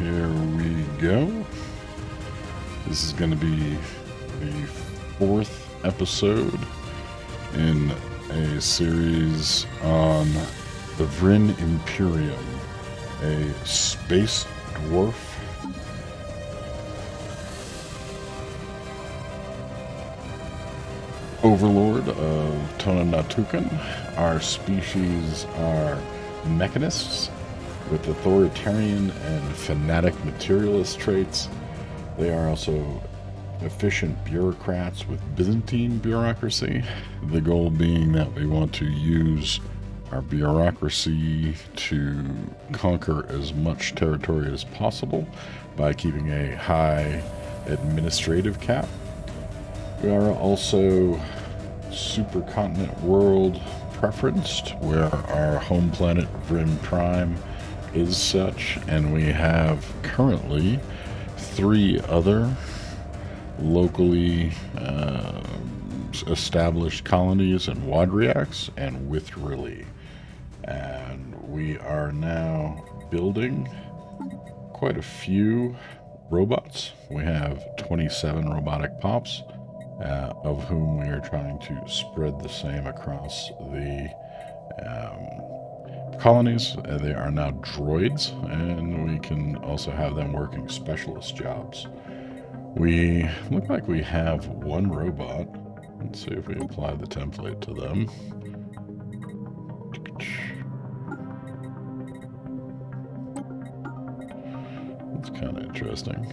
here we go. This is going to be the fourth episode in a series on the Vrinn Imperium, a space dwarf overlord of Tonanatukan. Our species are mechanists with authoritarian and fanatic materialist traits. They are also efficient bureaucrats with Byzantine bureaucracy. The goal being that we want to use our bureaucracy to conquer as much territory as possible by keeping a high administrative cap. We are also supercontinent world preferenced, where our home planet Vrinn Prime is such, and we have currently 3 other locally established colonies in Wadriax and Withrilly. And we are now building quite a few robots. We have 27 robotic pops, of whom we are trying to spread the same across the colonies. They are now droids, and we can also have them working specialist jobs. We look like we have one robot. Let's see if we apply the template to them. It's kind of interesting.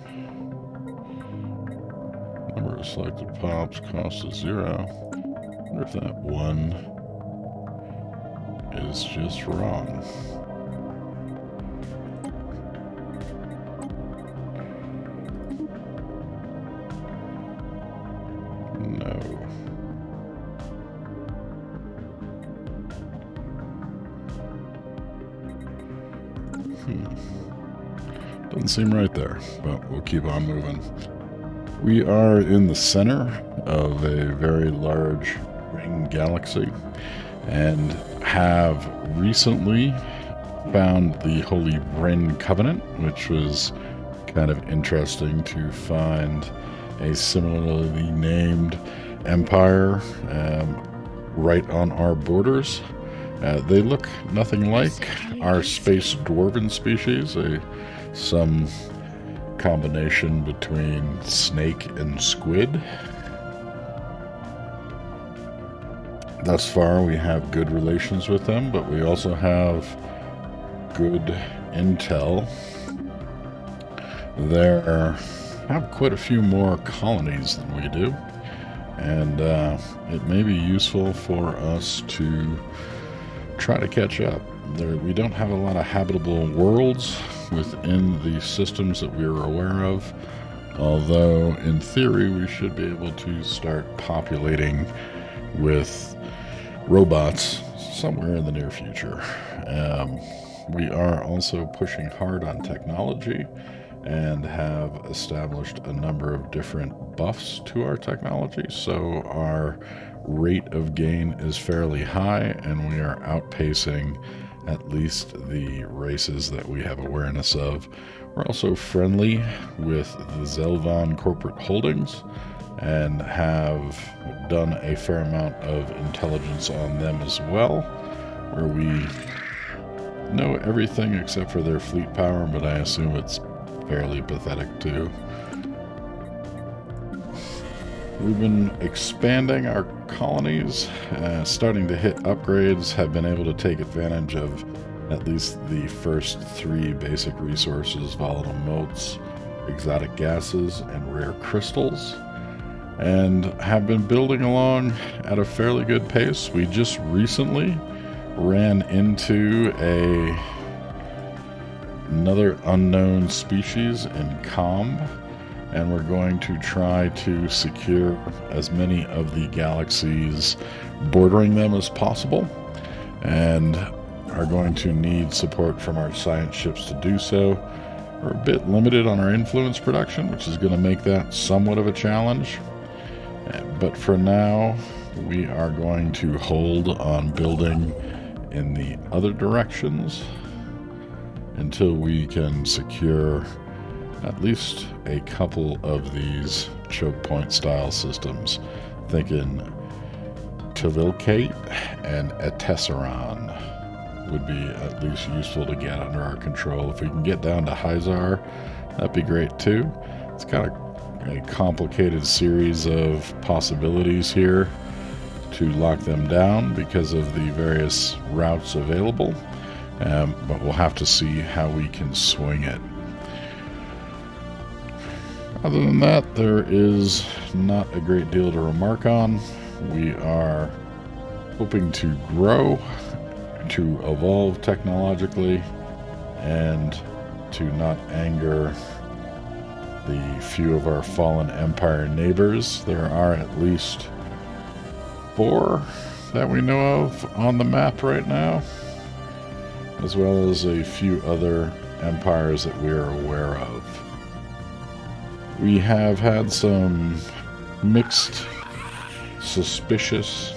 Number of selected pops, cost is 0. I wonder if that one is just wrong. No. Doesn't seem right there, but we'll keep on moving. We are in the center of a very large ring galaxy and have recently found the Holy Vrinn Covenant, which was kind of interesting to find a similarly named empire right on our borders. They look nothing like our space dwarven species, some combination between snake and squid. Thus far, we have good relations with them, but we also have good intel. There have quite a few more colonies than we do, and it may be useful for us to try to catch up. We don't have a lot of habitable worlds within the systems that we're aware of, although in theory we should be able to start populating with robots somewhere in the near future. We are also pushing hard on technology and have established a number of different buffs to our technology, so our rate of gain is fairly high, and we are outpacing at least the races that we have awareness of. We're also friendly with the Zelvan corporate holdings and have done a fair amount of intelligence on them as well, where we know everything except for their fleet power, but I assume it's fairly pathetic too. We've been expanding our colonies, starting to hit upgrades, have been able to take advantage of at least the first 3 basic resources: volatile motes, exotic gases, and rare crystals, and have been building along at a fairly good pace. We just recently ran into another unknown species in Comb, and we're going to try to secure as many of the galaxies bordering them as possible, and are going to need support from our science ships to do so. We're a bit limited on our influence production, which is going to make that somewhat of a challenge, but for now we are going to hold on building in the other directions until we can secure at least a couple of these choke point style systems. Thinking Tevilcate and Etesseron would be at least useful to get under our control. If we can get down to Hyzar, that'd be great too. It's got a complicated series of possibilities here to lock them down because of the various routes available, but we'll have to see how we can swing it. Other than that, there is not a great deal to remark on. We are hoping to grow, to evolve technologically, and to not anger the few of our fallen Empire neighbors. There are at least 4 that we know of on the map right now, as well as a few other empires that we are aware of. We have had some mixed, suspicious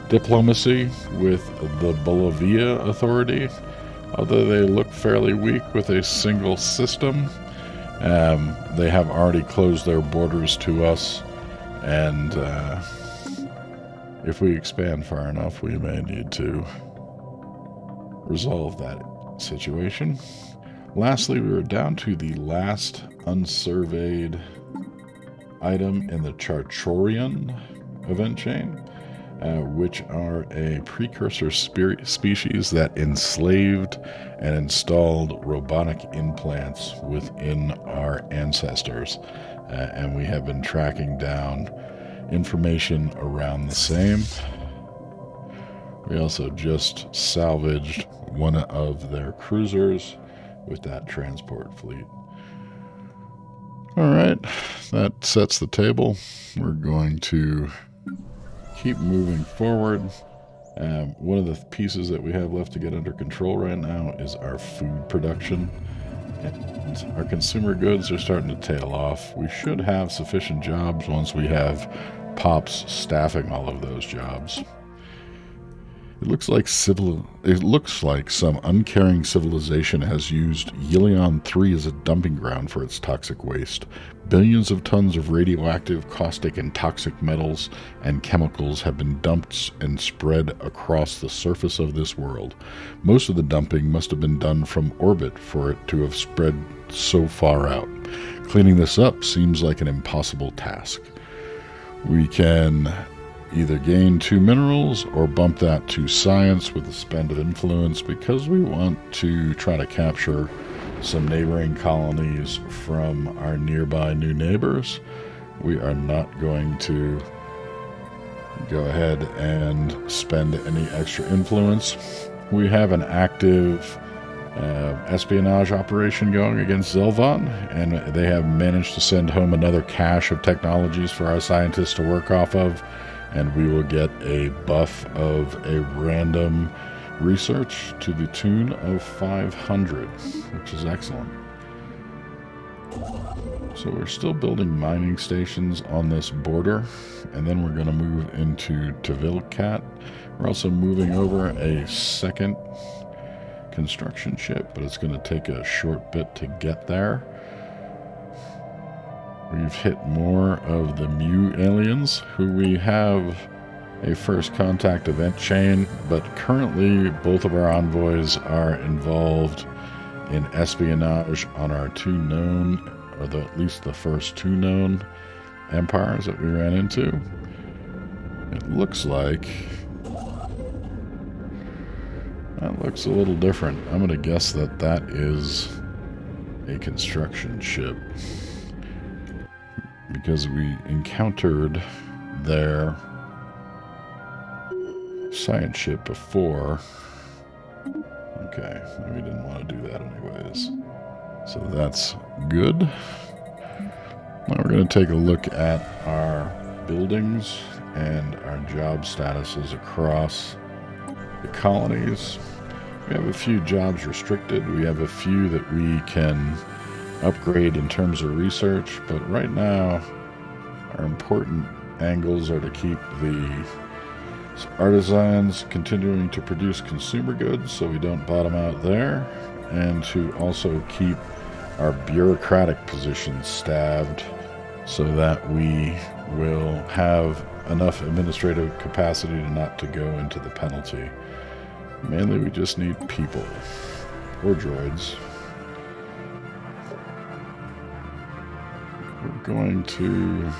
diplomacy with the Bolivia Authority, although they look fairly weak with a single system. They have already closed their borders to us, and if we expand far enough, we may need to resolve that situation. Lastly, we were down to the last unsurveyed item in the Charchorian event chain, which are a precursor species that enslaved and installed robotic implants within our ancestors. And we have been tracking down information around the same. We also just salvaged one of their cruisers with that transport fleet. Alright, that sets the table. We're going to keep moving forward. One of the pieces that we have left to get under control right now is our food production. And our consumer goods are starting to tail off. We should have sufficient jobs once we have Pops staffing all of those jobs. It looks like some uncaring civilization has used Yilion 3 as a dumping ground for its toxic waste. Billions of tons of radioactive, caustic, and toxic metals and chemicals have been dumped and spread across the surface of this world. Most of the dumping must have been done from orbit for it to have spread so far out. Cleaning this up seems like an impossible task. We can either gain 2 minerals or bump that to science with a spend of influence, because we want to try to capture some neighboring colonies from our nearby new neighbors. We are not going to go ahead and spend any extra influence. We have an active espionage operation going against Zelvon, and they have managed to send home another cache of technologies for our scientists to work off of. And we will get a buff of a random research to the tune of 500, which is excellent. So we're still building mining stations on this border, and then we're going to move into Tevilcat. We're also moving over a second construction ship, but it's going to take a short bit to get there. We've hit more of the Mu aliens, who we have a first contact event chain, but currently both of our envoys are involved in espionage on our 2 known, or at least the first 2 known empires that we ran into. It looks like that looks a little different. I'm going to guess that that is a construction ship, because we encountered their science ship before. Okay, we didn't want to do that anyways. So that's good. Now we're going to take a look at our buildings and our job statuses across the colonies. We have a few jobs restricted. We have a few that we can upgrade in terms of research, but right now our important angles are to keep the artisans continuing to produce consumer goods so we don't bottom out there, and to also keep our bureaucratic positions staffed so that we will have enough administrative capacity to not to go into the penalty. Mainly we just need people or droids. We're going to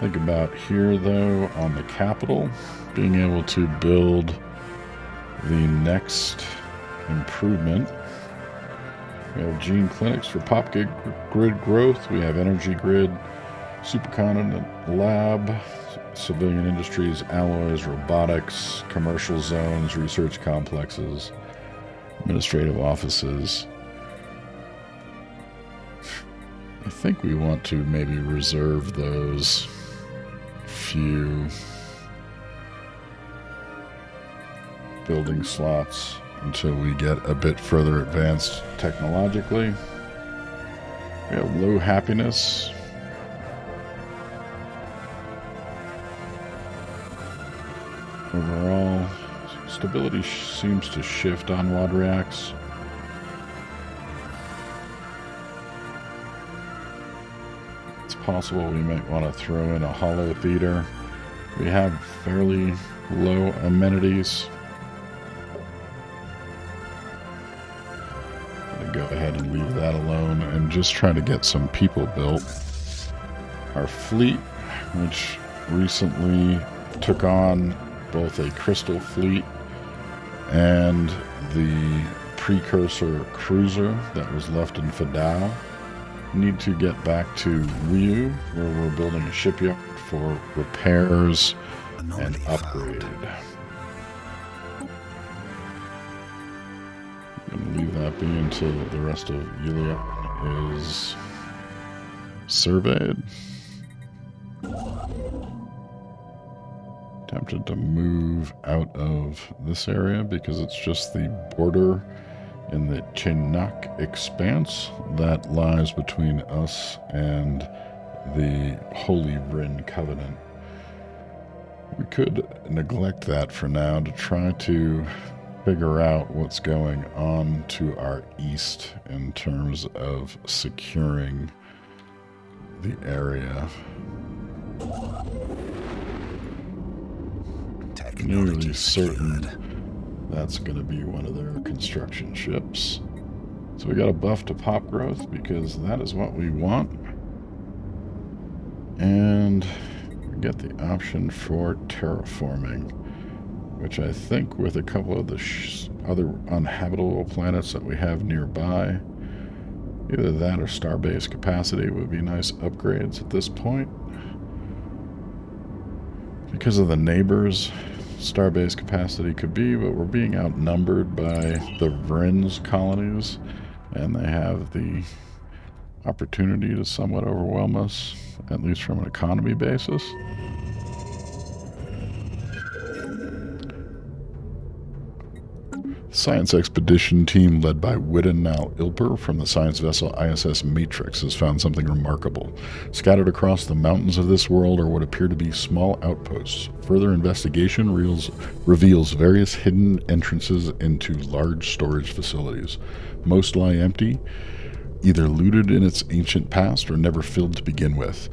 think about here though on the capital, being able to build the next improvement. We have gene clinics for pop grid growth. We have energy grid, supercontinent lab, civilian industries, alloys, robotics, commercial zones, research complexes, administrative offices. I think we want to maybe reserve those few building slots until we get a bit further advanced technologically. We have low happiness. Overall, stability seems to shift on Wadriax. It's possible we might want to throw in a holo theater. We have fairly low amenities. Go ahead and leave that alone and just try to get some people built. Our fleet, which recently took on both a crystal fleet and the precursor cruiser that was left in Fadao, need to get back to Ryu, where we're building a shipyard for repairs and upgrade. Leave that be until the rest of Yulia is surveyed. Tempted to move out of this area because it's just the border in the Chinook expanse that lies between us and the Holy Vrinn Covenant. We could neglect that for now to try to figure out what's going on to our east in terms of securing the area. Nearly certain that's going to be one of their construction ships. So we got a buff to pop growth because that is what we want. And we get the option for terraforming, which I think with a couple of the other uninhabitable planets that we have nearby, either that or starbase capacity would be nice upgrades at this point. Because of the neighbors, starbase capacity could be, but we're being outnumbered by the Vrinn's colonies, and they have the opportunity to somewhat overwhelm us, at least from an economy basis. Science expedition team led by Widden Nal Ilper from the science vessel ISS Matrix has found something remarkable. Scattered across the mountains of this world are what appear to be small outposts. Further investigation reveals various hidden entrances into large storage facilities. Most lie empty, either looted in its ancient past or never filled to begin with.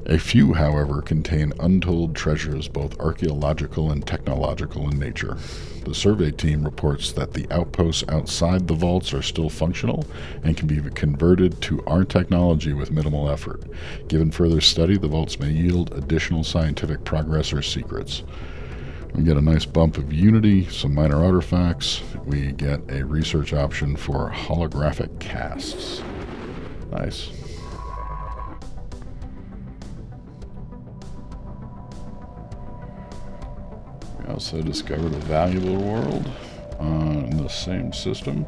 A few, however, contain untold treasures, both archaeological and technological in nature. The survey team reports that the outposts outside the vaults are still functional and can be converted to our technology with minimal effort. Given further study, the vaults may yield additional scientific progress or secrets. We get a nice bump of unity, some minor artifacts. We get a research option for holographic casts. Nice. We also discovered a valuable world in the same system.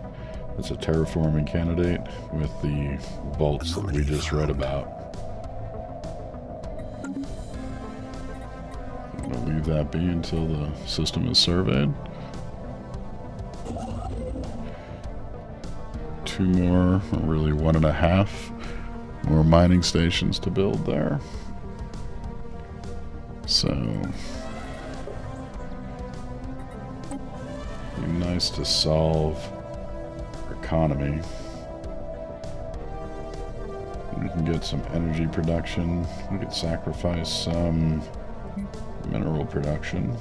It's a terraforming candidate with the vaults that we just read about. I'm going to leave that be until the system is surveyed. 2 more, or really 1.5 more mining stations to build there. So be nice to solve economy. We can get some energy production. We could sacrifice some mineral production.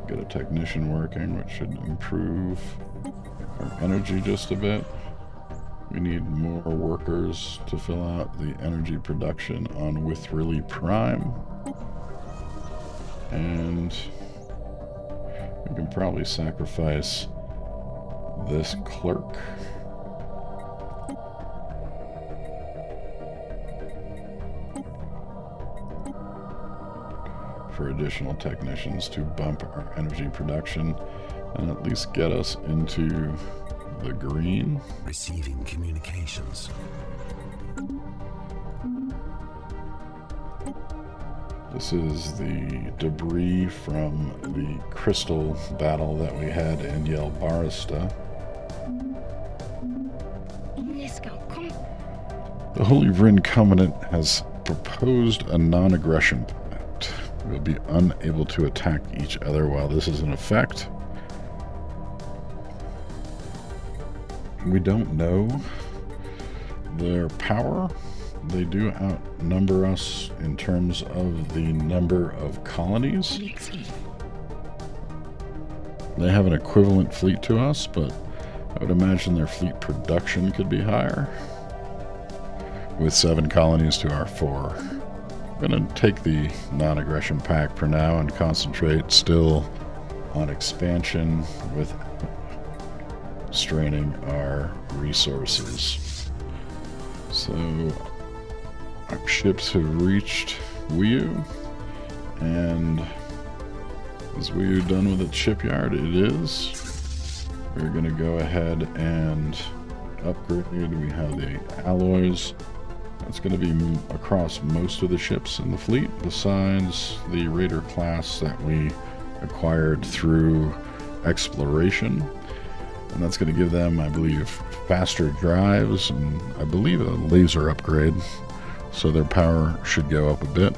Get a technician working, which should improve our energy just a bit. We need more workers to fill out the energy production on Vrinn Prime. And we can probably sacrifice this clerk. For additional technicians to bump our energy production and at least get us into the green. Receiving communications. This is the debris from the crystal battle that we had in Yelbarista. The Holy Vrinn Covenant has proposed a non-aggression pact. We'll be unable to attack each other while this is in effect. We don't know their power. They do outnumber us in terms of the number of colonies. They have an equivalent fleet to us, but I would imagine their fleet production could be higher. With 7 colonies to our 4. I'm going to take the non-aggression pact for now and concentrate still on expansion with straining our resources. So our ships have reached Wiu, and is Wiu done with its shipyard? It is. We're going to go ahead and upgrade. We have the alloys. It's going to be across most of the ships in the fleet, besides the Raider class that we acquired through exploration. And that's going to give them, I believe, faster drives and I believe a laser upgrade. So their power should go up a bit.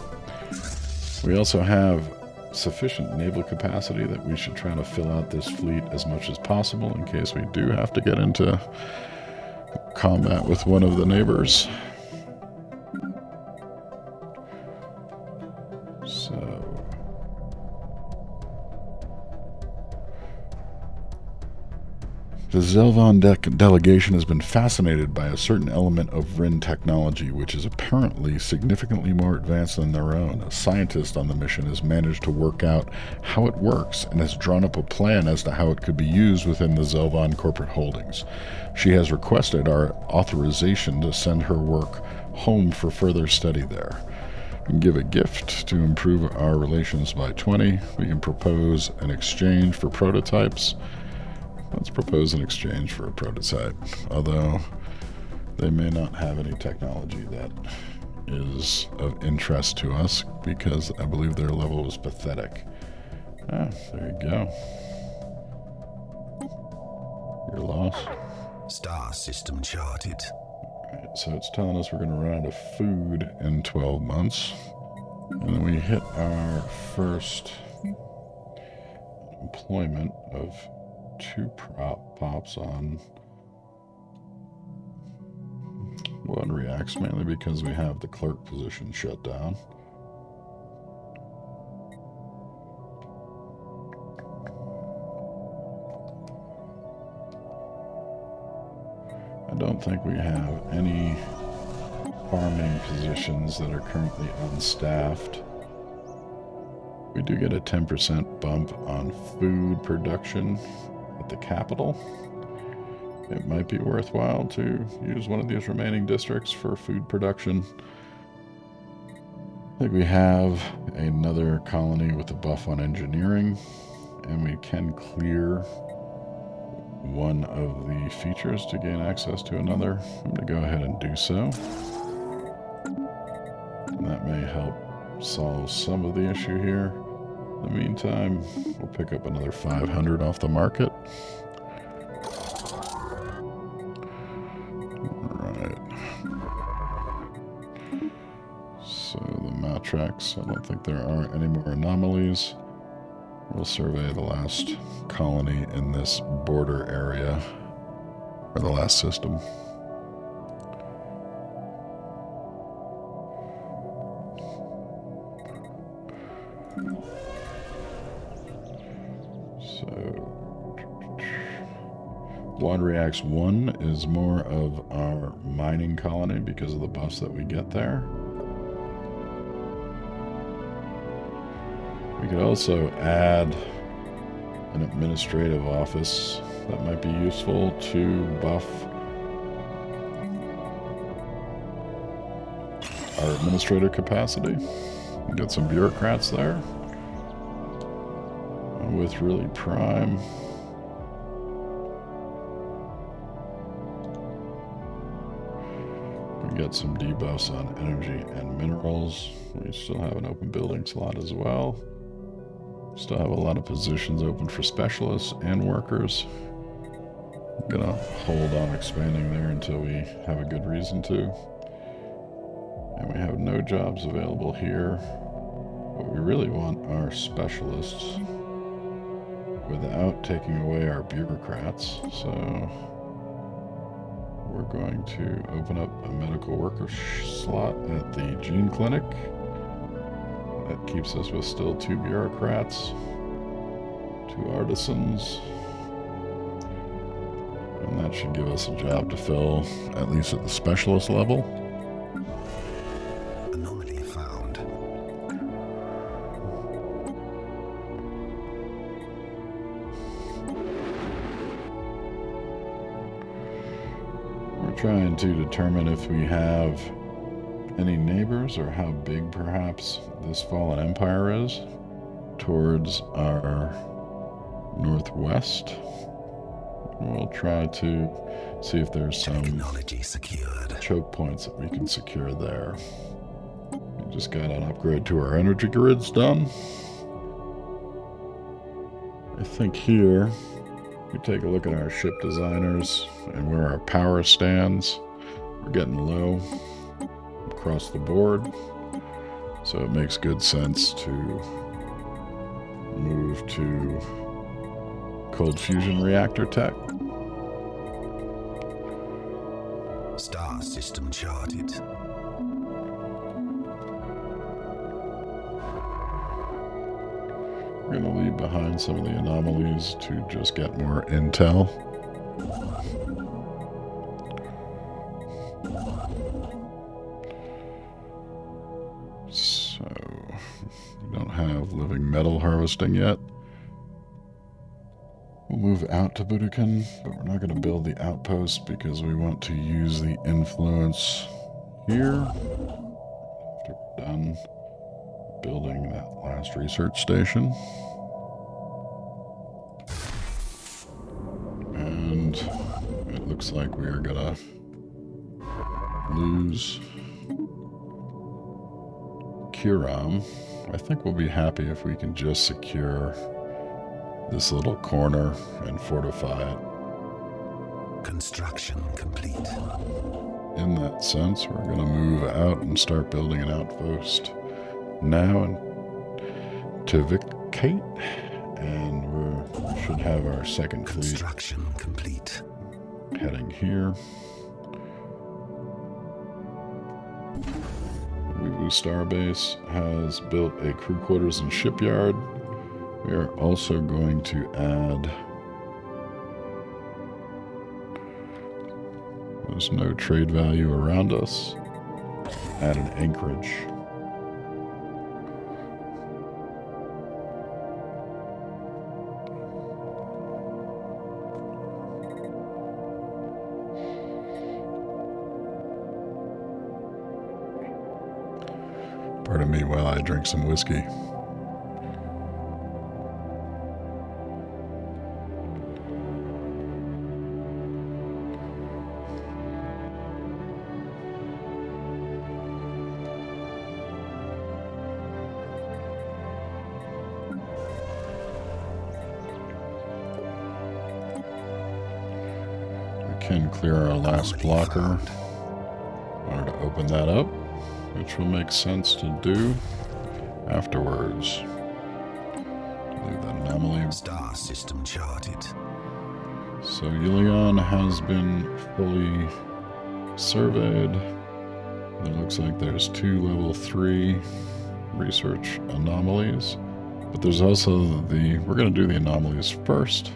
We also have sufficient naval capacity that we should try to fill out this fleet as much as possible in case we do have to get into combat with one of the neighbors. The Zelvon delegation has been fascinated by a certain element of Vrinn technology, which is apparently significantly more advanced than their own. A scientist on the mission has managed to work out how it works and has drawn up a plan as to how it could be used within the Zelvon corporate holdings. She has requested our authorization to send her work home for further study there. We can give a gift to improve our relations by 20. We can propose an exchange for prototypes. Let's propose an exchange for a prototype, although they may not have any technology that is of interest to us because I believe their level is pathetic. Ah, there you go. You're lost. Star system charted. Right, so it's telling us we're going to run out of food in 12 months. And then we hit our first employment of 2 pops on. One reacts mainly because we have the clerk position shut down. I don't think we have any farming positions that are currently unstaffed. We do get a 10% bump on food production at the capital. It might be worthwhile to use one of these remaining districts for food production. I think we have another colony with a buff on engineering, and we can clear one of the features to gain access to another. I'm going to go ahead and do so. And that may help solve some of the issue here. In the meantime, we'll pick up another 500 off the market. Alright. So the Matrax, I don't think there are any more anomalies. We'll survey the last colony in this border area, or the last system. Water Reacts 1 is more of our mining colony because of the buffs that we get there. We could also add an administrative office that might be useful to buff our administrator capacity. Get some bureaucrats there with really prime. Get some debuffs on energy and minerals. We still have an open building slot as well. Still have a lot of positions open for specialists and workers. I'm gonna hold on expanding there until we have a good reason to. And we have no jobs available here. What we really want are specialists without taking away our bureaucrats. So we're going to open up a medical worker slot at the gene clinic. That keeps us with still 2 bureaucrats, 2 artisans, and that should give us a job to fill, at least at the specialist level. Anomaly found. We're trying to determine if we have any neighbors or how big perhaps this fallen empire is towards our northwest. We'll try to see if there's some Technology secured. choke points that we can secure there. We just got an upgrade to our energy grids done. I think here we take a look at our ship designers and where our power stands. We're getting low across the board, so it makes good sense to move to cold fusion reactor tech. Star system charted. We're going to leave behind some of the anomalies to just get more intel. So, we don't have living metal harvesting yet. We'll move out to Budokan, but we're not going to build the outpost because we want to use the influence here after we're done building that last research station. And it looks like we are going to lose Kiram. I think we'll be happy if we can just secure this little corner and fortify it. Construction complete. In that sense, we're going to move out and start building an outpost now and to vacate, and we should have our second fleet Construction complete. heading here. Weebu Starbase has built a crew quarters and shipyard. We are also going to add... There's no trade value around us. Add an anchorage. Pardon me while I drink some whiskey. Can clear our last blocker in order to open that up, which will make sense to do afterwards. Do the anomaly. Star system charted. So Ilion has been fully surveyed. It looks like there's 2 level 3 research anomalies. But there's also we're going to do the anomalies first,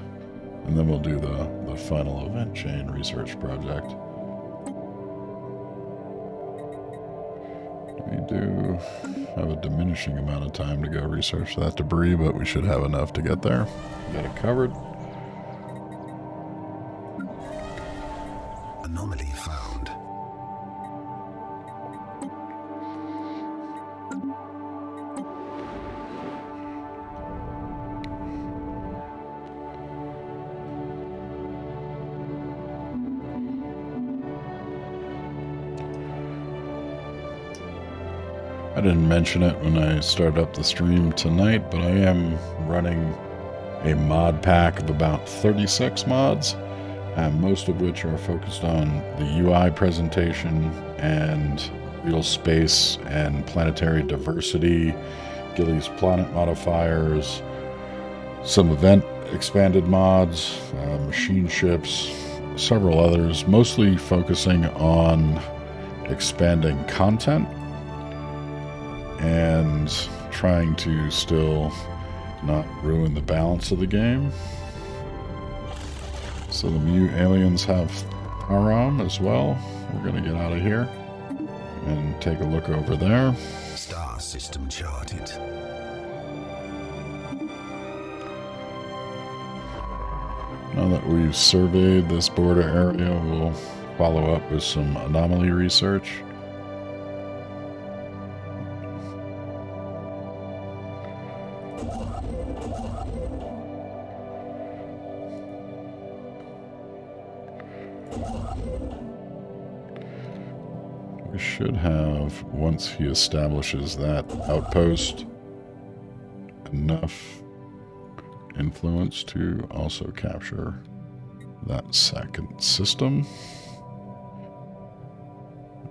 and then we'll do the final event chain research project. We do have a diminishing amount of time to go research that debris, but we should have enough to get there. Get it covered. Anomaly found. I didn't mention it when I started up the stream tonight, but I am running a mod pack of about 36 mods, most of which are focused on the UI presentation and real space and planetary diversity, Gilly's planet modifiers, some event expanded mods, machine ships, several others, mostly focusing on expanding content and trying to still not ruin the balance of the game. So the Mu aliens have Aram as well. We're going to get out of here and take a look over there. Star system charted. Now that we've surveyed this border area, we'll follow up with some anomaly research. We should have, once he establishes that outpost, enough influence to also capture that second system.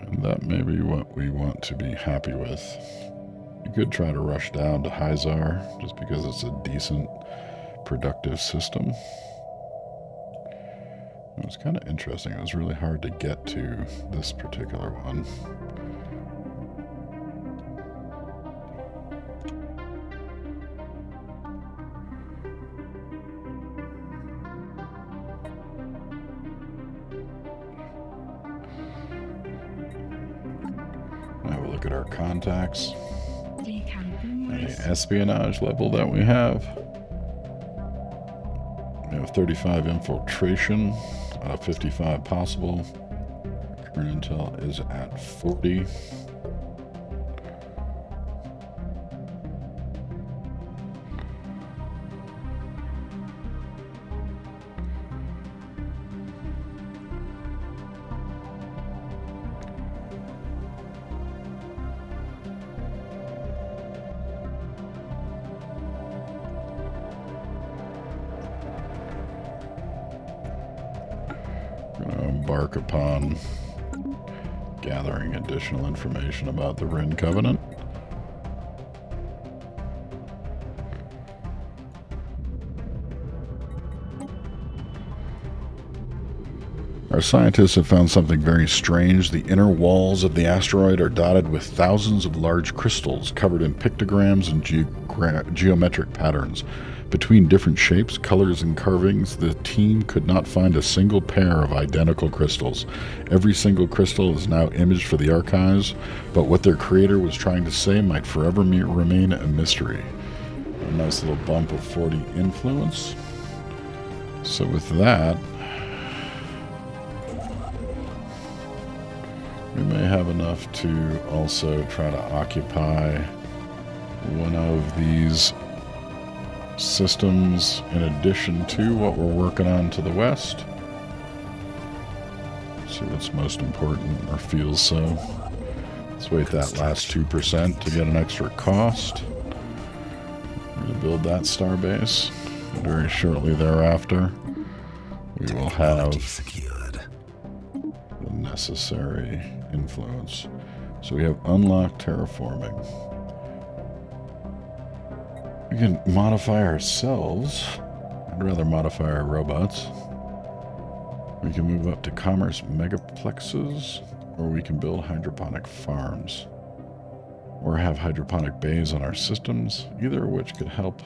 And that may be what we want to be happy with. You could try to rush down to Hyzar, just because it's a decent, productive system. It was kind of interesting. It was really hard to get to this particular one. Have a look at our contacts and the espionage level that we have. We have 35 infiltration out of 55 possible. Current intel is at 40. Embark upon gathering additional information about the Vrinn Covenant. Our scientists have found something very strange. The inner walls of the asteroid are dotted with thousands of large crystals covered in pictograms and geometric patterns. Between different shapes, colors, and carvings, the team could not find a single pair of identical crystals. Every single crystal is now imaged for the archives, but what their creator was trying to say might forever remain a mystery. A nice little bump of 40 influence. So with that, we may have enough to also try to occupy one of these systems in addition to what we're working on to the west. See what's most important or feels so. Let's wait that last 2% to get an extra cost. We're going to build that starbase. Very shortly thereafter, we will have the necessary influence. So we have unlocked terraforming. We can modify ourselves. I'd rather modify our robots. We can move up to commerce megaplexes, or we can build hydroponic farms, or have hydroponic bays on our systems, either of which could help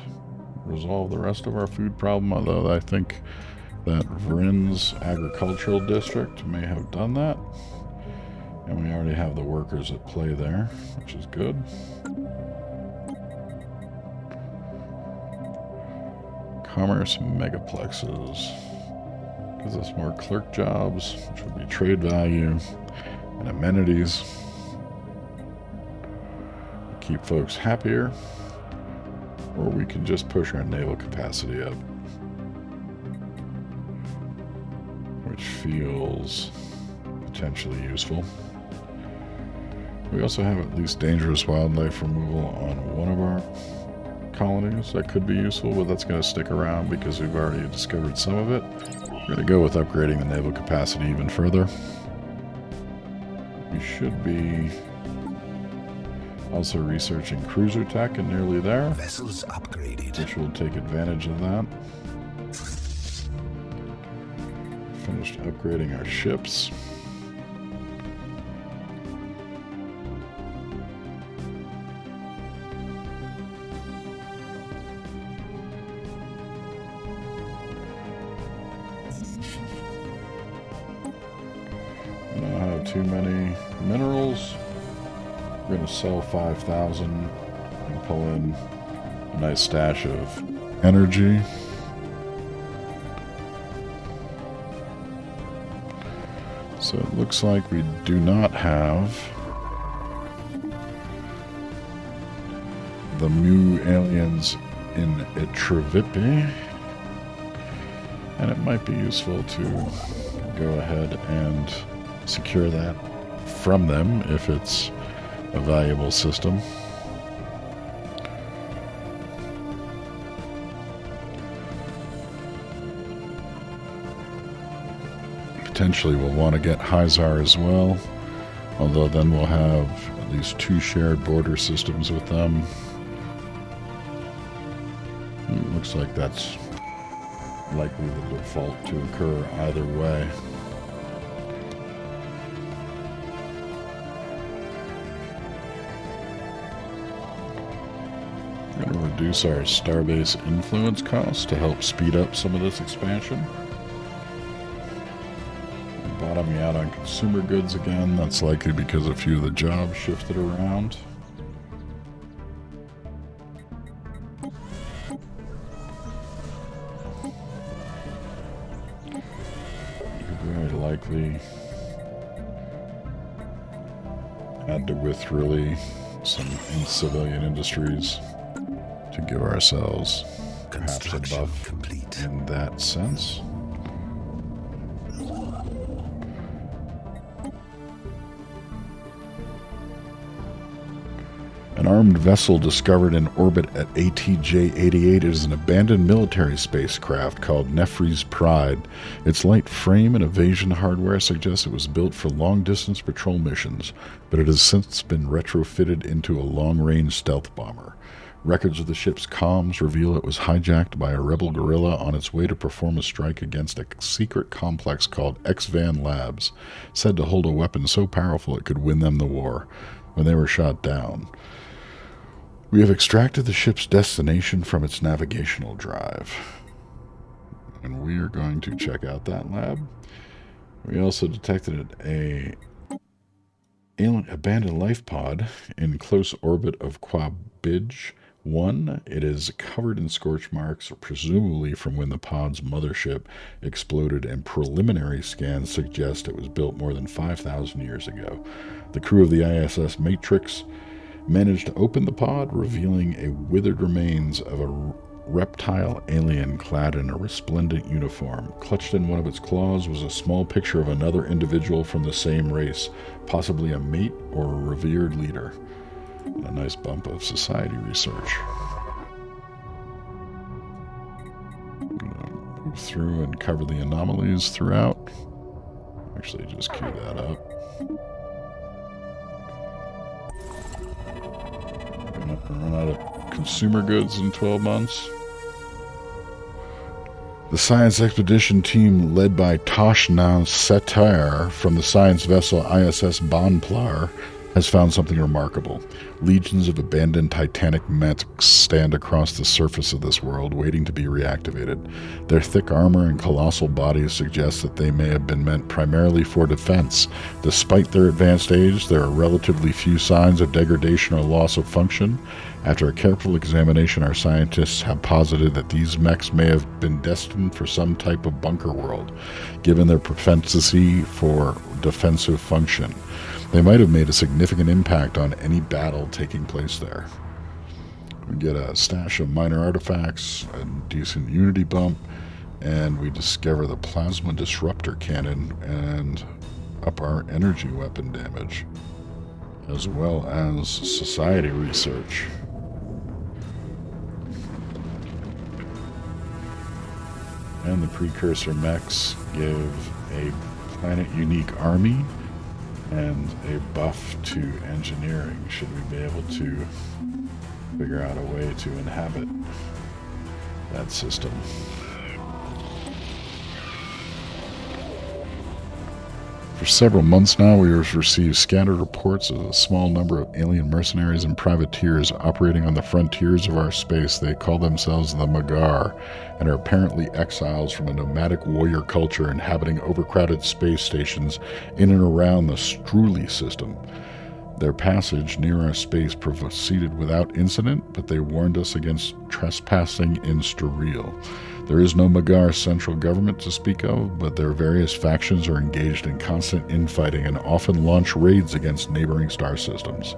resolve the rest of our food problem, although I think that Vrinn's agricultural district may have done that. And we already have the workers at play there, which is good. Commerce megaplexes. Gives us more clerk jobs, which would be trade value and amenities. Keep folks happier. Or we can just push our naval capacity up, which feels potentially useful. We also have at least dangerous wildlife removal on one of our colonies. That could be useful, but that's going to stick around because we've already discovered some of it. We're going to go with upgrading the naval capacity even further. We should be also researching cruiser tech and nearly there. Vessels upgraded. Which will take advantage of that. Finished upgrading our ships. I don't have too many minerals. We're going to sell 5,000 and pull in a nice stash of energy. So it looks like we do not have the Mu aliens in Trevipi, and it might be useful to go ahead and secure that from them if it's a valuable system. Potentially we'll want to get Hyzar as well, although then we'll have at least 2 shared border systems with them. It looks like that's likely the default to occur either way. We're going to reduce our starbase influence costs to help speed up some of this expansion. Bottoming out on consumer goods again. That's likely because a few of the jobs shifted around. Very likely add to with really some civilian industries to give ourselves perhaps a buff complete in that sense. An armed vessel discovered in orbit at ATJ-88 is an abandoned military spacecraft called Nefri's Pride. Its light frame and evasion hardware suggests it was built for long-distance patrol missions, but it has since been retrofitted into a long-range stealth bomber. Records of the ship's comms reveal it was hijacked by a rebel guerrilla on its way to perform a strike against a secret complex called X-Van Labs, said to hold a weapon so powerful it could win them the war. When they were shot down, we have extracted the ship's destination from its navigational drive, and we are going to check out that lab. We also detected a abandoned life pod in close orbit of Quabij 1. It is covered in scorch marks, presumably from when the pod's mothership exploded, and preliminary scans suggest it was built more than 5,000 years ago. The crew of the ISS Matrix managed to open the pod, revealing a withered remains of a reptile alien clad in a resplendent uniform. Clutched in one of its claws was a small picture of another individual from the same race, possibly a mate or a revered leader. And a nice bump of society research. I'm gonna move through and cover the anomalies throughout. Actually, just cue that up. Run out of consumer goods in 12 months. The science expedition team led by Toshna Setar from the science vessel ISS Bonplar has found something remarkable. Legions of abandoned Titanic mechs stand across the surface of this world, waiting to be reactivated. Their thick armor and colossal bodies suggest that they may have been meant primarily for defense. Despite their advanced age, there are relatively few signs of degradation or loss of function. After a careful examination, our scientists have posited that these mechs may have been destined for some type of bunker world, given their propensity for defensive function. They might have made a significant impact on any battle taking place there. We get a stash of minor artifacts, a decent unity bump, and we discover the plasma disruptor cannon and up our energy weapon damage, as well as society research. And the precursor mechs give a planet-unique army and a buff to engineering, should we be able to figure out a way to inhabit that system. For several months now, we have received scattered reports of a small number of alien mercenaries and privateers operating on the frontiers of our space. They call themselves the Magar and are apparently exiles from a nomadic warrior culture inhabiting overcrowded space stations in and around the Struli system. Their passage near our space proceeded without incident, but they warned us against trespassing in Sterile. There is no Magar central government to speak of, but their various factions are engaged in constant infighting and often launch raids against neighboring star systems.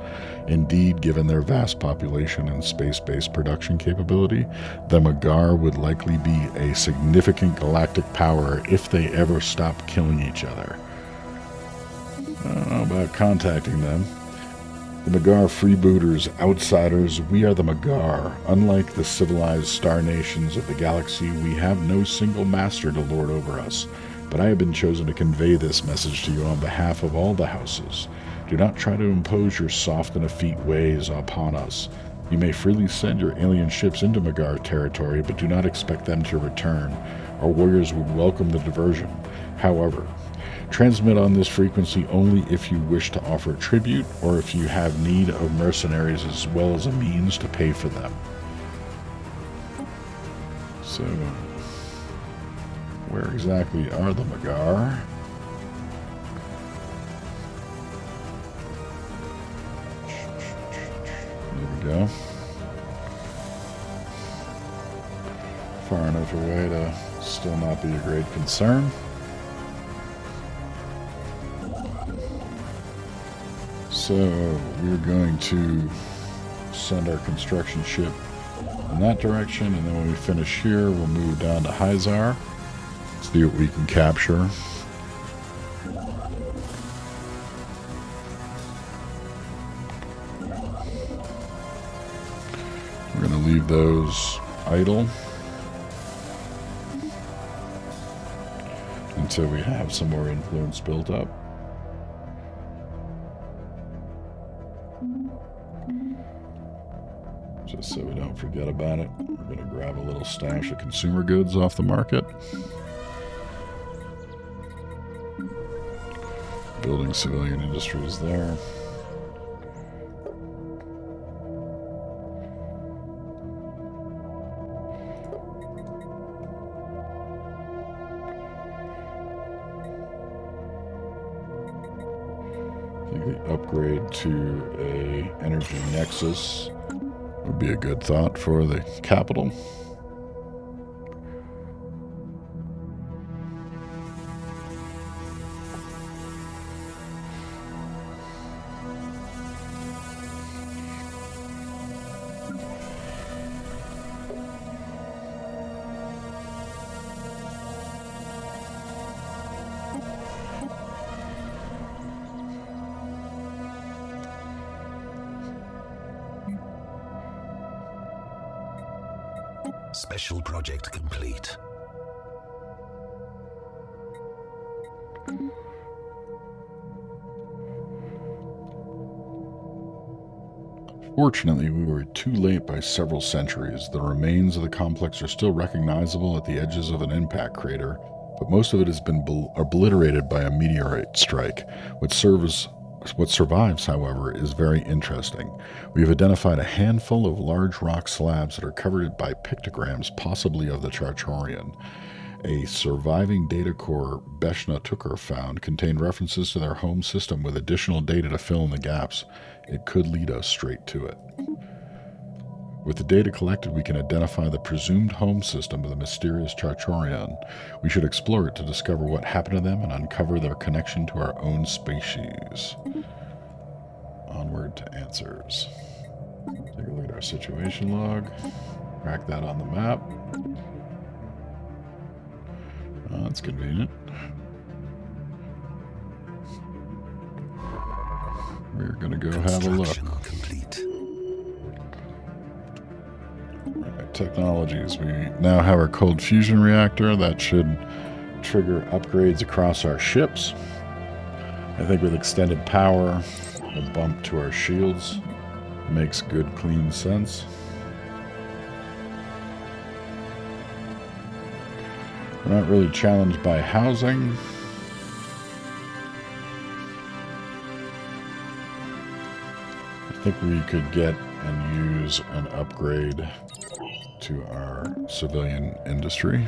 Indeed, given their vast population and space-based production capability, the Magar would likely be a significant galactic power if they ever stop killing each other. I don't know about contacting them. The Magar freebooters, outsiders, we are the Magar. Unlike the civilized star nations of the galaxy, we have no single master to lord over us. But I have been chosen to convey this message to you on behalf of all the houses. Do not try to impose your soft and effete ways upon us. You may freely send your alien ships into Magar territory, but do not expect them to return. Our warriors would welcome the diversion. However, transmit on this frequency only if you wish to offer tribute or if you have need of mercenaries as well as a means to pay for them. So, where exactly are the Magar? There we go. Far enough away to still not be a great concern. So we're going to send our construction ship in that direction, and then when we finish here, we'll move down to Hyzar, see what we can capture. We're going to leave those idle until we have some more influence built up. Just so we don't forget about it, we're going to grab a little stash of consumer goods off the market. Building civilian industries there. I think the upgrade to a energy nexus would be a good thought for the capital. Special project complete. Fortunately, we were too late by several centuries. The remains of the complex are still recognizable at the edges of an impact crater, but most of it has been obliterated by a meteorite strike. What survives, however, is very interesting. We have identified a handful of large rock slabs that are covered by pictograms, possibly of the Charchorian. A surviving data core Beshna Tukur found contained references to their home system with additional data to fill in the gaps. It could lead us straight to it. With the data collected, we can identify the presumed home system of the mysterious Charchorian. We should explore it to discover what happened to them and uncover their connection to our own species. Onward to answers. Take a look at our situation log. Crack that on the map. That's convenient. We're going to go have a look. Complete. Right, technologies. We now have our cold fusion reactor. That should trigger upgrades across our ships. I think with extended power, a bump to our shields makes good, clean sense. We're not really challenged by housing. I think we could get and use an upgrade to our civilian industry.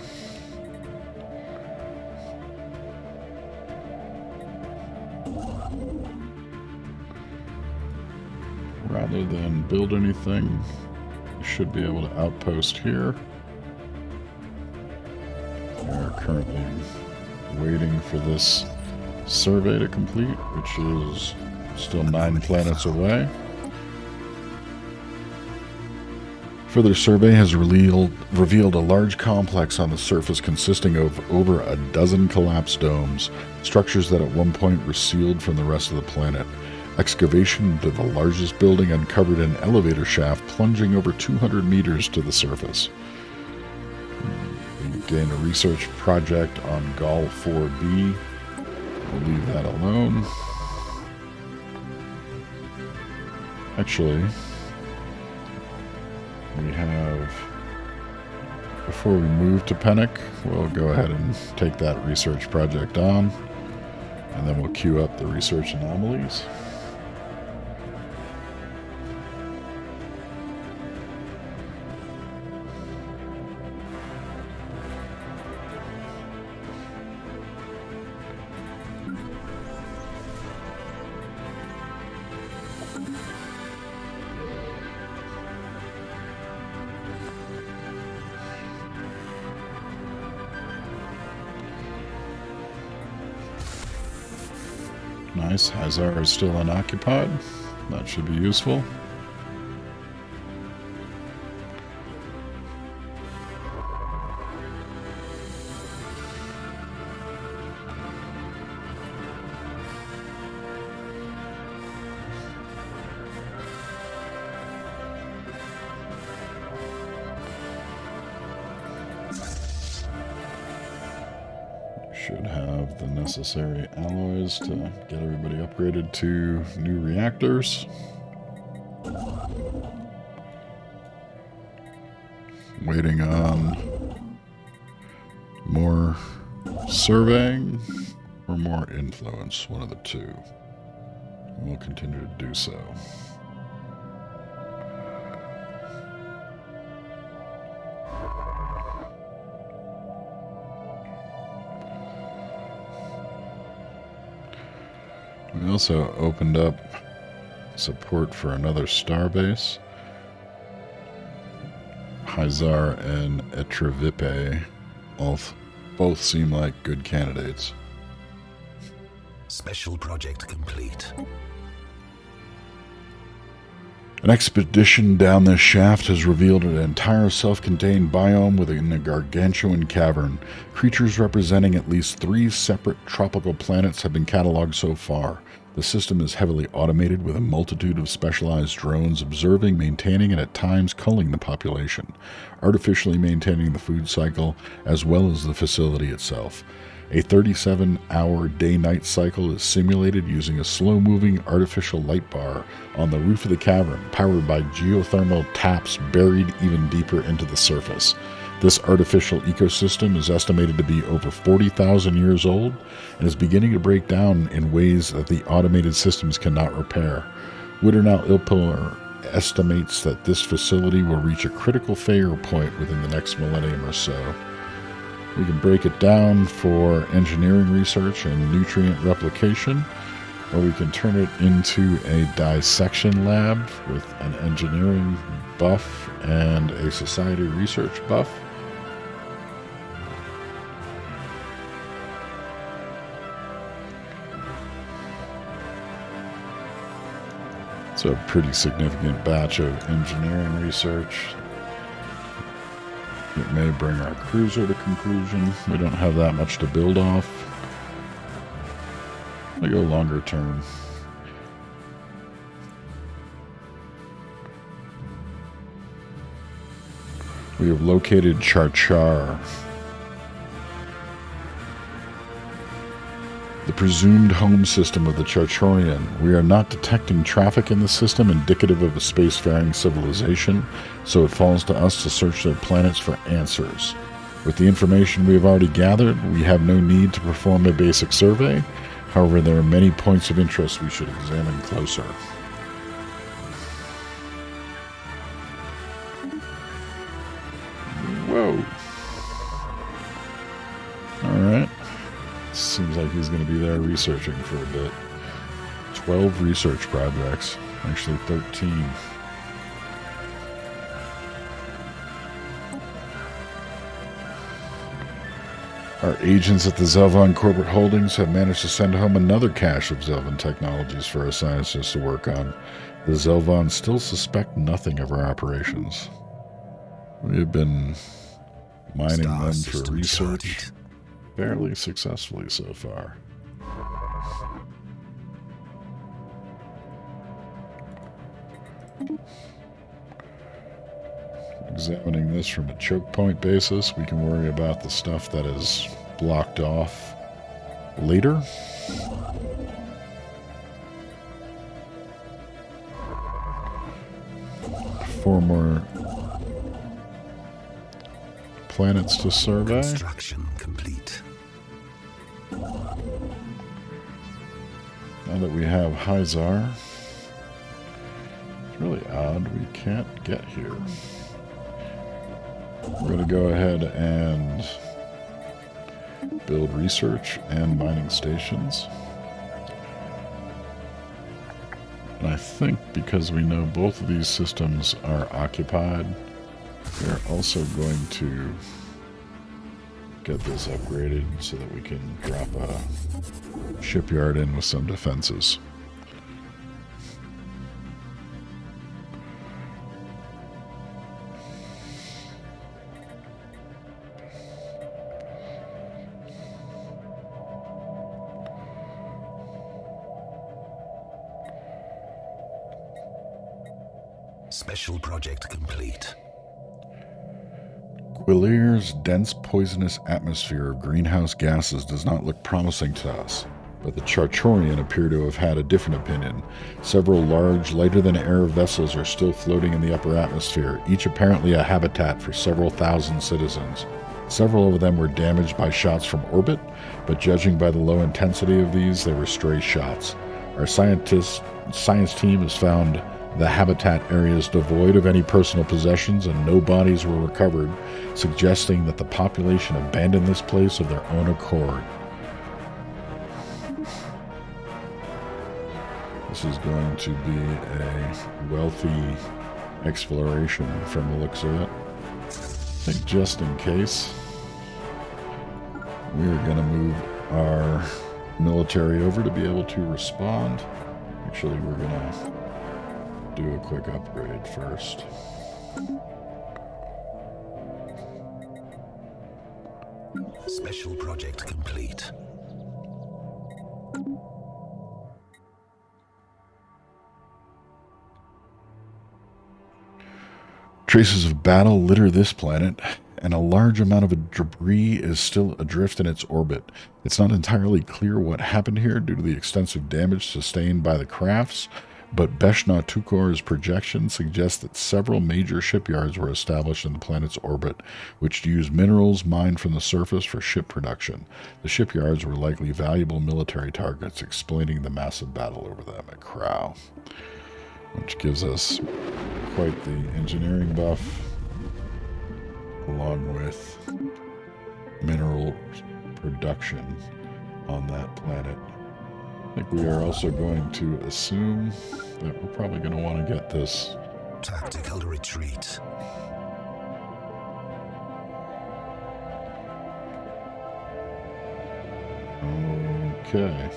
Rather than build anything, we should be able to outpost here. We are currently waiting for this survey to complete, which is still 9 planets away. Further survey has revealed a large complex on the surface consisting of over a dozen collapsed domes, structures that at one point were sealed from the rest of the planet. Excavation into the largest building uncovered an elevator shaft plunging over 200 meters to the surface. We gained a research project on Gal 4B. We'll leave that alone. Actually, we have, before we move to Pennock, we'll go ahead and take that research project on, and then we'll queue up the research anomalies. Nice. Hazar is still unoccupied. That should be useful. Should have the necessary alloys to get everybody upgraded to new reactors. Waiting on more surveying or more influence, one of the two. We'll continue to do so. We also opened up support for another starbase. Hazar and Etrivipe both seem like good candidates. Special project complete. An expedition down this shaft has revealed an entire self-contained biome within a gargantuan cavern. Creatures representing at least 3 separate tropical planets have been cataloged so far. The system is heavily automated with a multitude of specialized drones observing, maintaining, and at times culling the population, artificially maintaining the food cycle as well as the facility itself. A 37-hour day-night cycle is simulated using a slow-moving artificial light bar on the roof of the cavern, powered by geothermal taps buried even deeper into the surface. This artificial ecosystem is estimated to be over 40,000 years old and is beginning to break down in ways that the automated systems cannot repair. Witternau Ilpiller estimates that this facility will reach a critical failure point within the next millennium or so. We can break it down for engineering research and nutrient replication, or we can turn it into a dissection lab with an engineering buff and a society research buff. It's a pretty significant batch of engineering research. It may bring our cruiser to conclusion. We don't have that much to build off. I go longer term. We have located Charchar, the presumed home system of the Charchorian. We are not detecting traffic in the system indicative of a spacefaring civilization, so it falls to us to search their planets for answers. With the information we have already gathered, we have no need to perform a basic survey. However, there are many points of interest we should examine closer. Whoa. Alright. Seems like he's going to be there researching for a bit. 12 research projects. Actually 13. Our agents at the Zelvon Corporate Holdings have managed to send home another cache of Zelvon technologies for our scientists to work on. The Zelvon still suspect nothing of our operations. We have been mining them for research fairly successfully so far. Examining this from a choke point basis, we can worry about the stuff that is blocked off later. Four more planets to survey. Construction complete. Now that we have Hyzar, it's really odd we can't get here. We're going to go ahead and build research and mining stations. And I think because we know both of these systems are occupied, we're also going to get this upgraded so that we can drop a shipyard in with some defenses. Special project complete. Gwylier's dense poisonous atmosphere of greenhouse gases does not look promising to us, but the Charchorian appear to have had a different opinion. Several large, lighter-than-air vessels are still floating in the upper atmosphere, each apparently a habitat for several thousand citizens. Several of them were damaged by shots from orbit, but judging by the low intensity of these, they were stray shots. Our science team has found the habitat areas devoid of any personal possessions and no bodies were recovered, suggesting that the population abandoned this place of their own accord. This is going to be a wealthy exploration from the looks of it. I think just in case, we're going to move our military over to be able to respond. Actually, we're going to do a quick upgrade first. Special project complete. Traces of battle litter this planet, and a large amount of debris is still adrift in its orbit. It's not entirely clear what happened here due to the extensive damage sustained by the crafts, but Beshna Tukor's projection suggests that several major shipyards were established in the planet's orbit, which used minerals mined from the surface for ship production. The shipyards were likely valuable military targets, explaining the massive battle over them at Crow, which gives us quite the engineering buff, along with mineral production on that planet. I think we are also going to assume that we're probably going to want to get this Tactical retreat. Okay.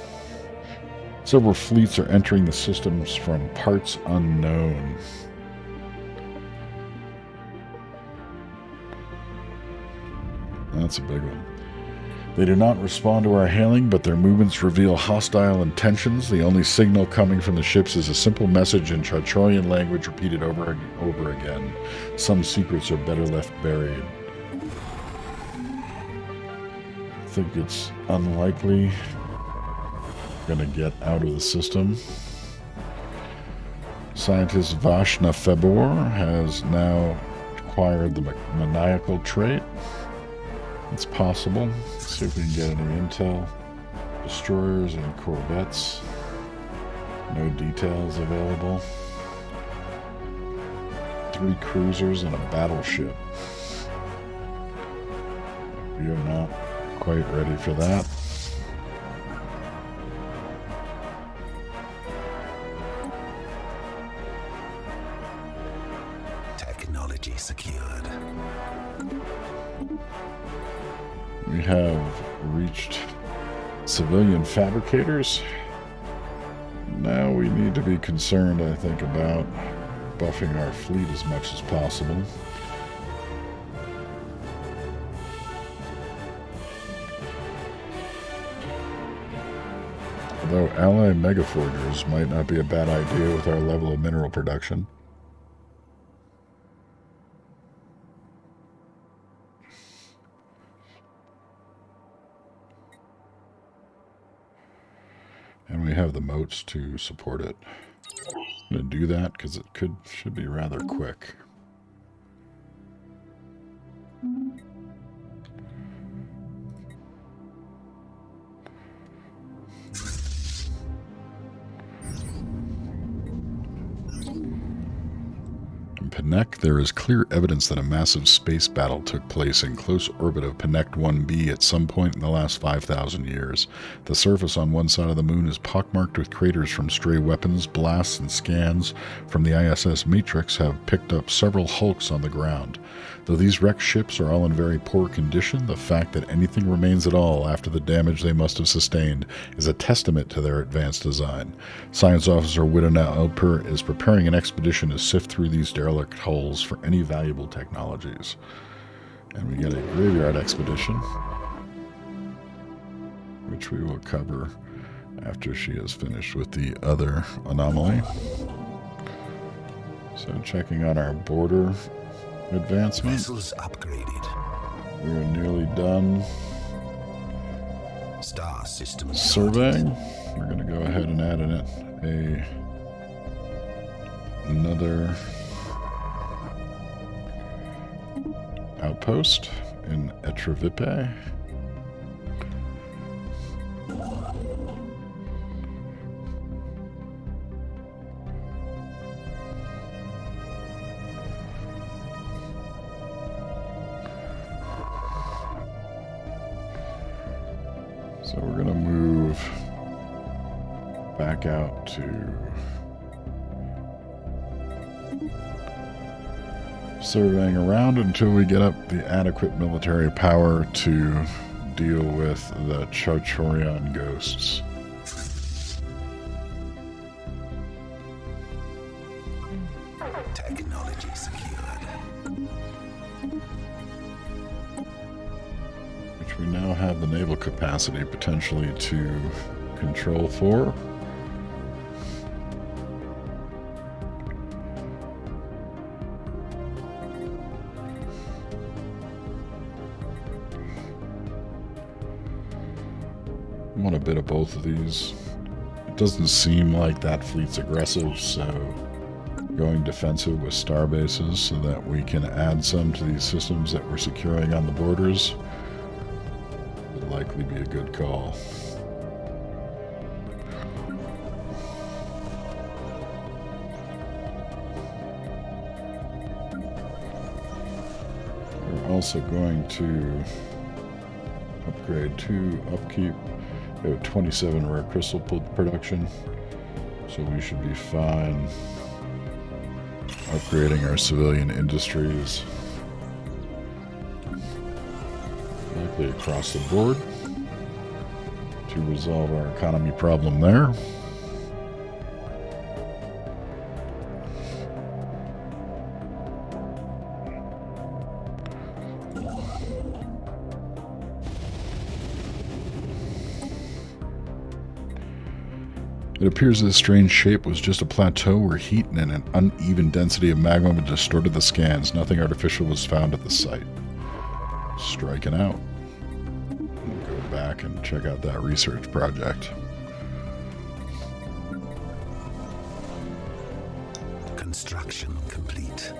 Several fleets are entering the systems from parts unknown. That's a big one. They do not respond to our hailing, but their movements reveal hostile intentions. The only signal coming from the ships is a simple message in Chachorian language repeated over and over again. Some secrets are better left buried. I think it's unlikely we're going to get out of the system. Scientist Vashna Febor has now acquired the maniacal trait. It's possible. Let's see if we can get any intel. Destroyers and corvettes. No details available. 3 cruisers and a battleship. We are not quite ready for that. Technology secured. We have reached civilian fabricators. Now we need to be concerned, I think, about buffing our fleet as much as possible. Although ally megaforgers might not be a bad idea with our level of mineral production. And we have the moats to support it. I'm going to do that because it should be rather quick. In Panek, there is clear evidence that a massive space battle took place in close orbit of Panek 1b at some point in the last 5,000 years. The surface on one side of the moon is pockmarked with craters from stray weapons. Blasts and scans from the ISS Matrix have picked up several hulks on the ground. Though these wrecked ships are all in very poor condition, the fact that anything remains at all after the damage they must have sustained is a testament to their advanced design. Science Officer Widona Alper is preparing an expedition to sift through these derelict hulls for any valuable technologies. And we get a graveyard expedition, which we will cover after she is finished with the other anomaly. So checking on our border advancement. Vessels upgraded. We are nearly done Star system surveying. We're going to go ahead and add in it another outpost in Etravipe. So we're going to move back out to surveying around until we get up the adequate military power to deal with the Chachorian ghosts. technology secured. Which we now have the naval capacity potentially to control for. want a bit of both of these. It doesn't seem like that fleet's aggressive, so going defensive with star bases so that we can add some to these systems that we're securing on the borders would likely be a good call. We're also going to upgrade to upkeep. We have 27 rare crystal production, so we should be fine upgrading our civilian industries likely across the board to resolve our economy problem there. It appears this strange shape was just a plateau where heat and an uneven density of magma had distorted the scans. Nothing artificial was found at the site. Striking out. We'll go back and check out that research project. Construction complete.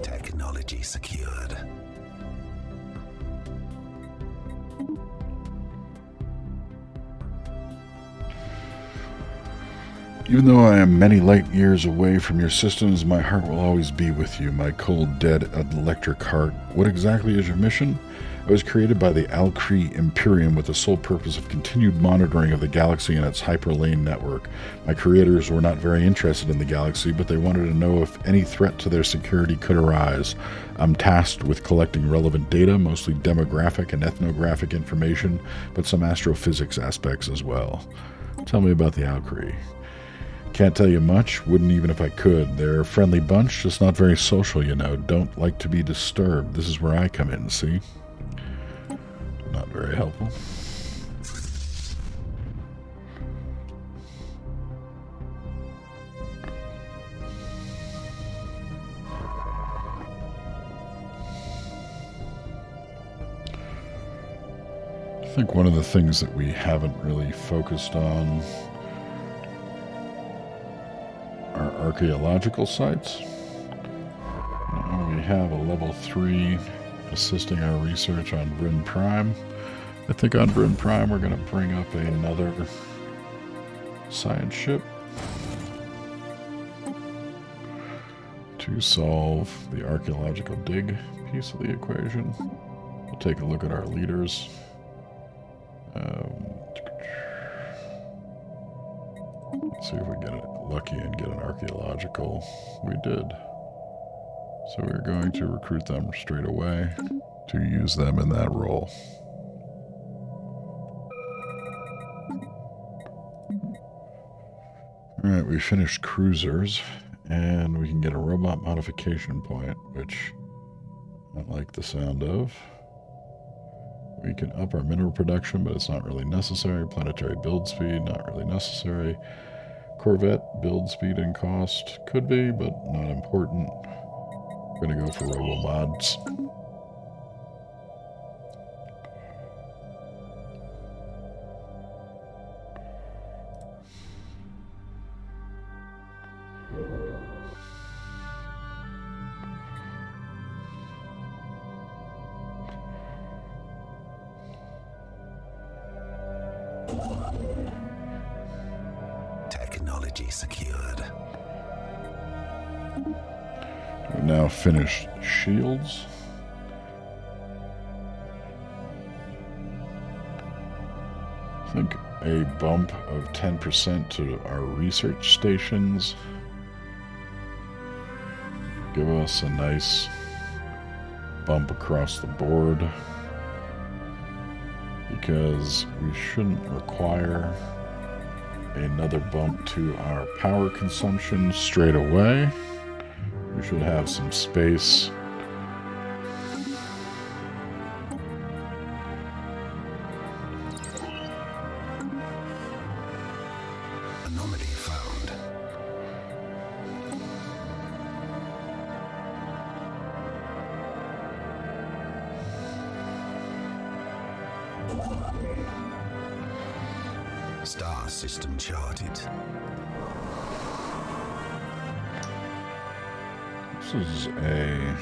Technology secured. Even though I am many light years away from your systems, my heart will always be with you, my cold, dead, electric heart. What exactly is your mission? I was created by the Vrinn Imperium with the sole purpose of continued monitoring of the galaxy and its hyperlane network. My creators were not very interested in the galaxy, but they wanted to know if any threat to their security could arise. I'm tasked with collecting relevant data, mostly demographic and ethnographic information, but some astrophysics aspects as well. Tell me about the Vrinn. Can't tell you much, wouldn't even if I could. They're a friendly bunch, just not very social, you know. Don't like to be disturbed. This is where I come in, see? Not very helpful. I think one of the things that we haven't really focused on are archaeological sites. Now we have a level 3 assisting our research on Vrinn Prime. I think on Vrinn Prime we're going to bring up another science ship to solve the archaeological dig piece of the equation. We'll take a look at our leaders. Let's see if we get lucky and get an archaeological. We did. So we're going to recruit them straight away to use them in that role. Alright, we finished cruisers, and we can get a robot modification point, which I like the sound of. We can up our mineral production, but it's not really necessary. Planetary build speed, not really necessary. Corvette build speed and cost, could be, but not important. We're going to go for robo mods. Technology secured. We've now finished shields. I think a bump of 10% to our research stations give us a nice bump across the board, because we shouldn't require another bump to our power consumption straight away. We should have some space. Anomaly found. Star system charted. This is a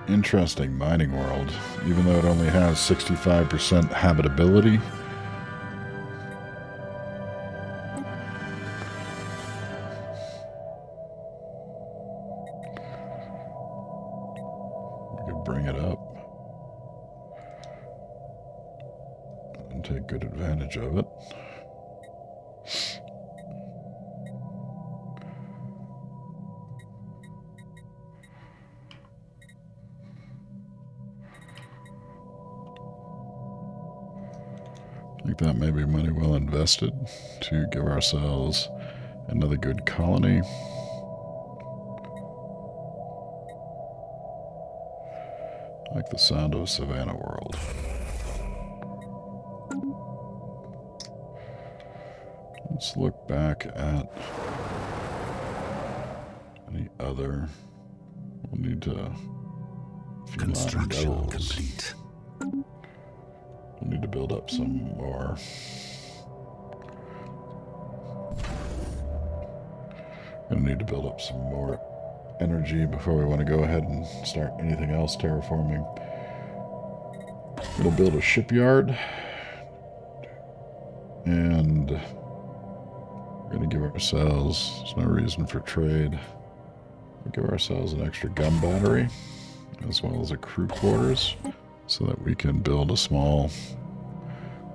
interesting mining world, even though it only has 65% habitability. We could bring it up and take good advantage of it. I think that may be money well invested to give ourselves another good colony. I like the sound of Savannah World. Let's look back at any other. We'll need to Construction complete. We'll need to build up some more. Gonna need to build up some more energy before we want to go ahead and start anything else terraforming. We'll build a shipyard, and we're gonna give ourselves, there's no reason for trade, we'll give ourselves an extra gun battery as well as a crew quarters so that we can build a small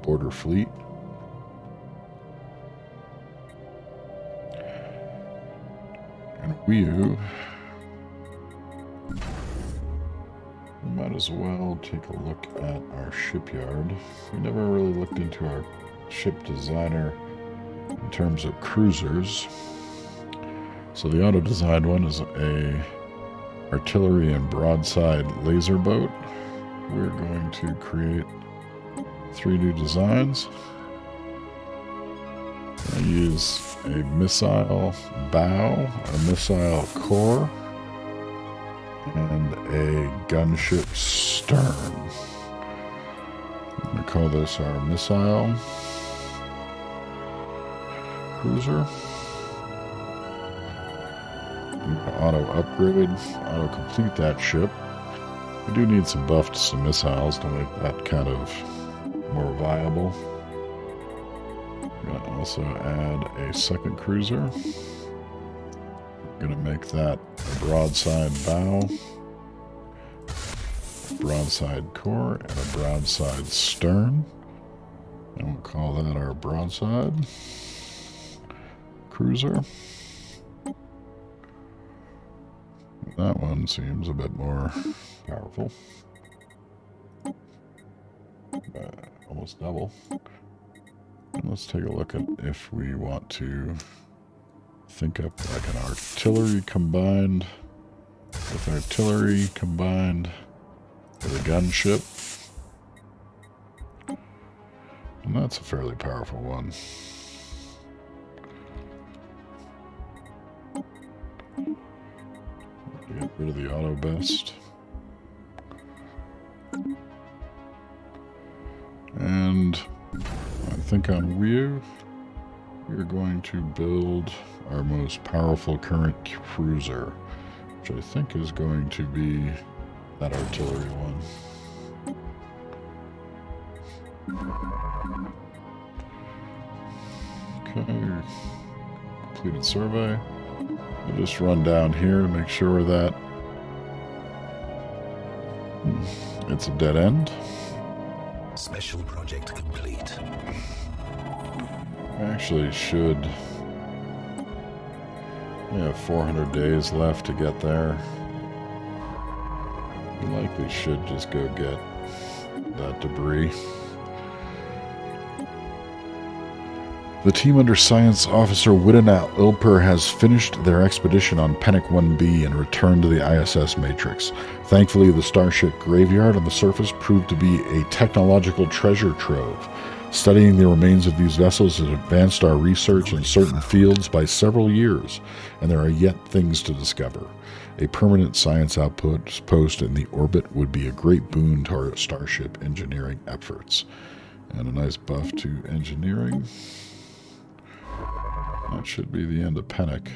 border fleet. And we might as well take a look at our shipyard. We never really looked into our ship designer in terms of cruisers. So the auto-designed one is a artillery and broadside laser boat. We're going to create 3 new designs. I use a missile bow, a missile core, and a gunship stern. I'm going to call this our missile cruiser. Auto upgrade, auto complete that ship. We do need some buffs to missiles to make that kind of more viable. We're going to also add a second cruiser. We're going to make that a broadside bow, broadside core, and a broadside stern. And we'll call that our broadside cruiser. That one seems a bit more powerful. Almost double. And let's take a look at if we want to think up like an artillery combined with artillery combined with a gunship. And that's a fairly powerful one. Get rid of the auto best. And I think on Wii, we're going to build our most powerful current cruiser, which I think is going to be that artillery one. Okay, completed survey. We'll just run down here to make sure that it's a dead end. Special project complete. I actually should. We have 400 days left to get there. We likely should just go get that debris. The team under Science Officer Widdenat Ilper has finished their expedition on Pennock 1B and returned to the ISS Matrix. Thankfully, the starship graveyard on the surface proved to be a technological treasure trove. Studying the remains of these vessels has advanced our research in certain fields by several years, and there are yet things to discover. A permanent science outpost in the orbit would be a great boon to our starship engineering efforts. And a nice buff to engineering. That should be the end of Pennock.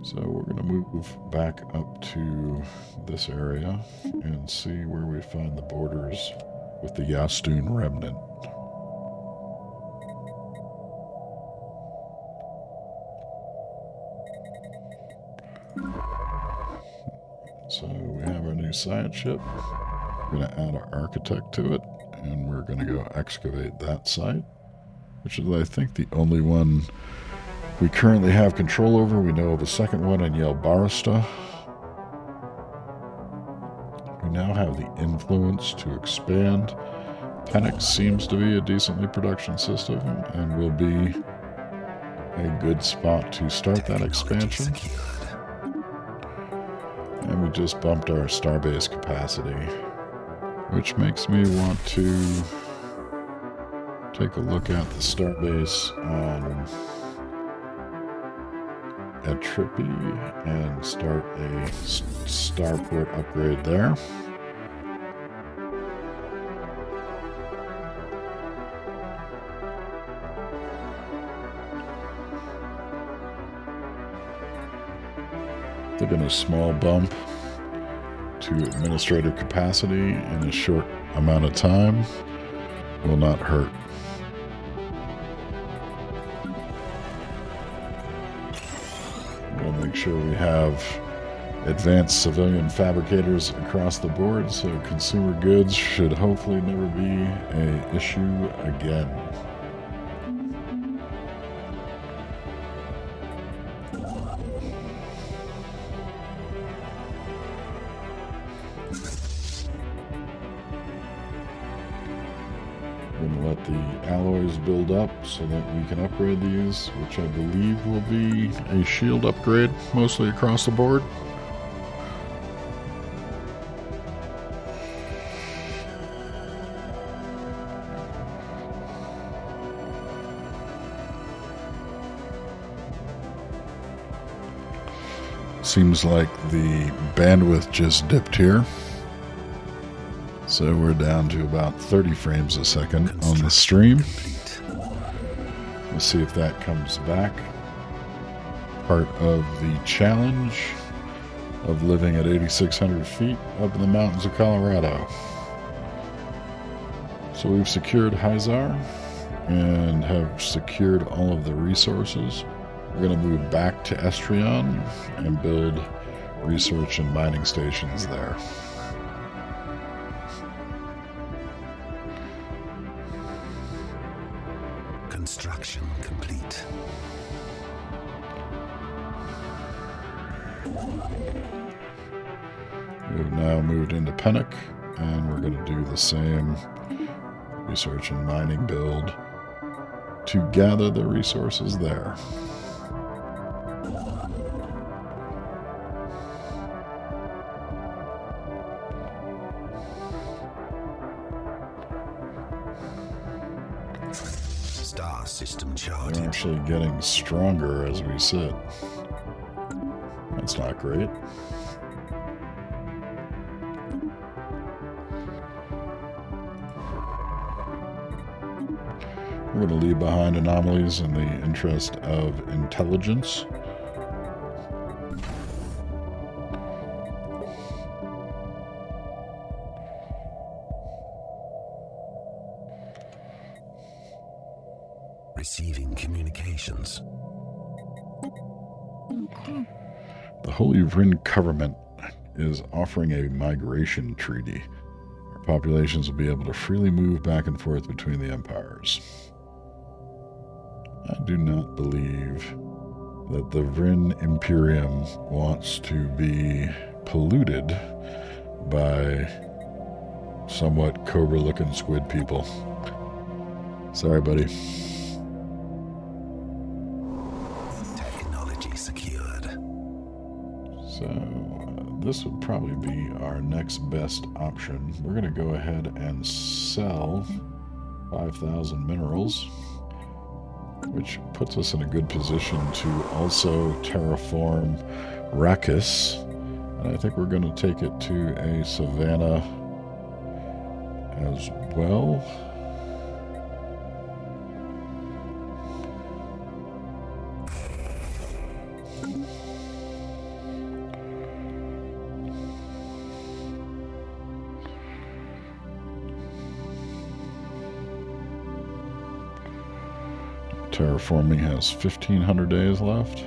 So we're going to move back up to this area and see where we find the borders with the Yastun Remnant. So we have our new science ship. We're going to add our architect to it, and we're going to go excavate that site, which is, I think, the only one we currently have control over. We know of a second one in Yelbarista. We now have the influence to expand. Pennock seems to be a decently production system and will be a good spot to start that expansion. And we just bumped our starbase capacity, which makes me want to take a look at the starbase on Atripi and start a starport upgrade there. Taking a small bump to administrative capacity in a short amount of time will not hurt. We'll make sure we have advanced civilian fabricators across the board, so consumer goods should hopefully never be an issue again. The alloys build up so that we can upgrade these, which I believe will be a shield upgrade mostly across the board. Seems like the bandwidth just dipped here. So we're down to about 30 frames a second on the stream. We'll see if that comes back. Part of the challenge of living at 8,600 feet up in the mountains of Colorado. So we've secured Hyzar and have secured all of the resources. We're going to move back to Estrion and build research and mining stations there. Construction complete. We've now moved into Pennock, and we're going to do the same research and mining build to gather the resources there. System charted. We're actually getting stronger as we sit. That's not great. We're going to leave behind anomalies in the interest of intelligence. Receiving communications. The Holy Vrinn government is offering a migration treaty. Our populations will be able to freely move back and forth between the empires. I do not believe that the Vrinn Imperium wants to be polluted by somewhat cobra-looking squid people. Sorry, buddy. Technology secured. So this would probably be our next best option. We're going to go ahead and sell 5,000 minerals, which puts us in a good position to also terraform Arrakis. And I think we're going to take it to a savanna as well. Terraforming has 1,500 days left.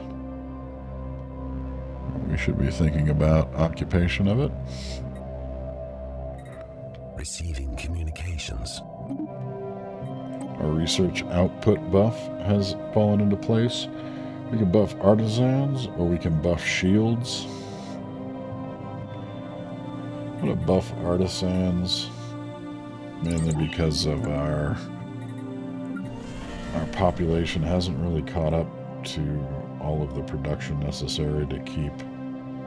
We should be thinking about occupation of it. Receiving communications. Our research output buff has fallen into place. We can buff artisans, or we can buff shields. I'm going to buff artisans, mainly because of our population hasn't really caught up to all of the production necessary to keep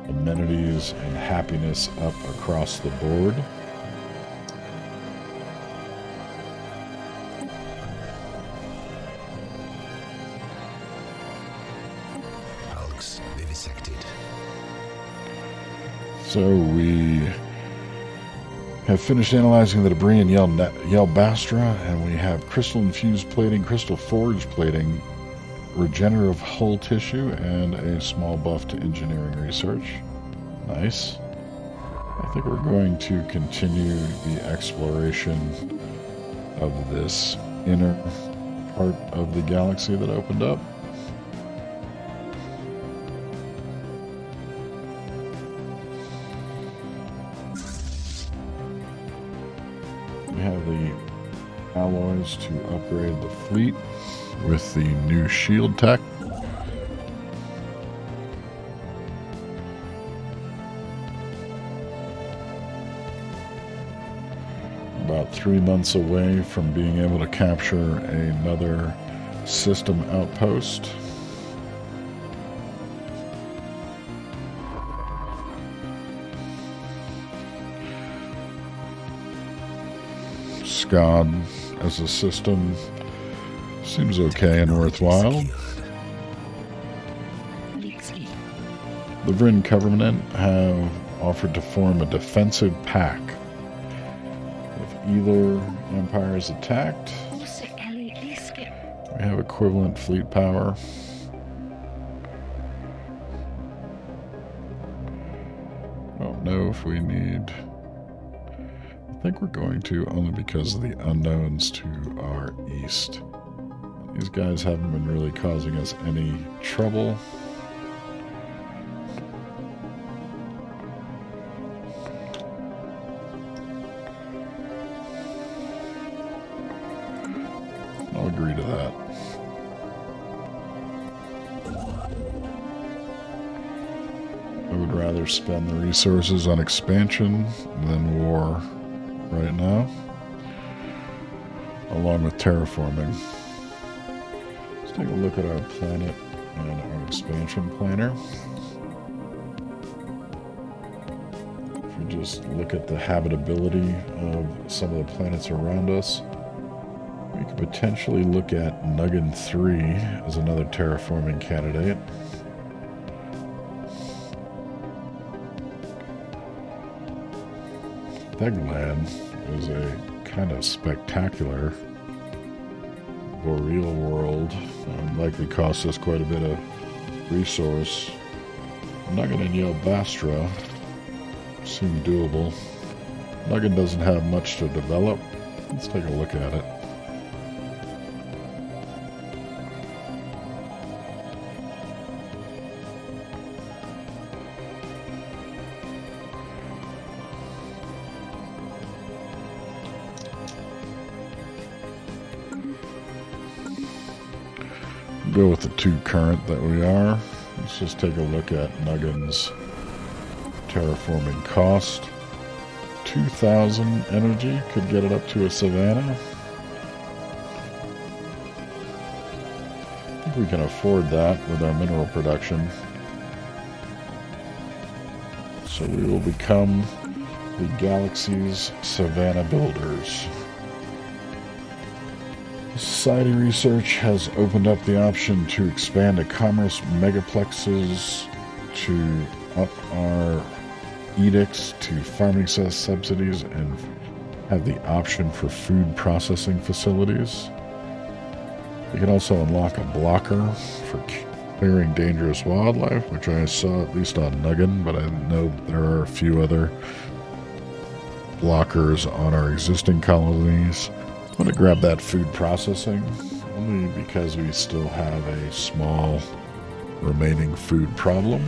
amenities and happiness up across the board. Hulks vivisected. So we have finished analyzing the debris in Yelbastra, and we have crystal-infused plating, crystal-forged plating, regenerative hull tissue, and a small buff to engineering research. Nice. I think we're going to continue the exploration of this inner part of the galaxy that opened up. We have the alloys to upgrade the fleet with the new shield tech. About 3 months away from being able to capture another system outpost. SCOD as a system seems okay and worthwhile. The Vrinn government have offered to form a defensive pact. If either empire is attacked, we have equivalent fleet power. Don't know if we need... I think we're going to, only because of the unknowns to our east. These guys haven't been really causing us any trouble. I'll agree to that. I would rather spend the resources on expansion than war right now, along with terraforming. Let's take a look at our planet and our expansion planner. If we just look at the habitability of some of the planets around us, we could potentially look at Nuggin 3 as another terraforming candidate. Thegland is a kind of spectacular boreal world. Likely cost us quite a bit of resource. Nuggin and Yelbastra seem doable. Nuggin doesn't have much to develop. Let's take a look at it. Go with the 2 current that we are. Let's just take a look at Nuggin's terraforming cost. 2,000 energy could get it up to a Savannah. I think we can afford that with our mineral production. So we will become the galaxy's Savannah builders. Society Research has opened up the option to expand to commerce megaplexes, to up our edicts to farming subsidies, and have the option for food processing facilities. You can also unlock a blocker for clearing dangerous wildlife, which I saw at least on Nuggin, but I know there are a few other blockers on our existing colonies. I'm going to grab that food processing, only because we still have a small remaining food problem.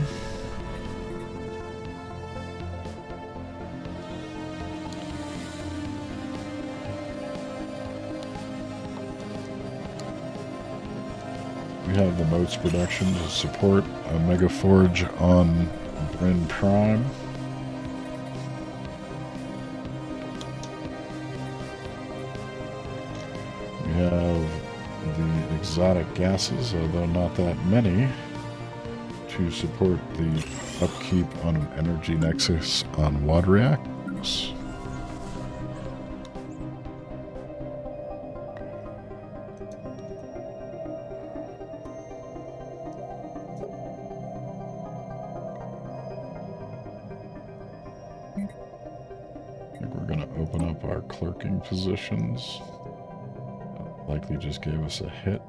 We have the moats production to support a mega forge on Vrinn Prime. We have the exotic gases, although not that many, to support the upkeep on an energy nexus on WAD reactors. Clerking positions. Likely just gave us a hit.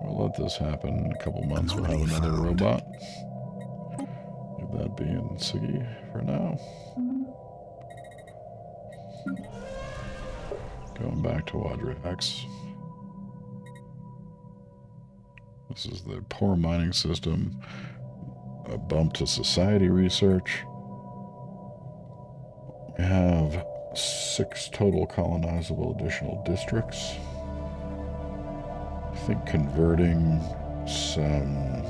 We'll let this happen. In a couple months we'll have another robot. That being Siggy for now. Going back to Wadra-X. This is the poor mining system. A bump to society research. We have 6 total colonizable additional districts. I think converting some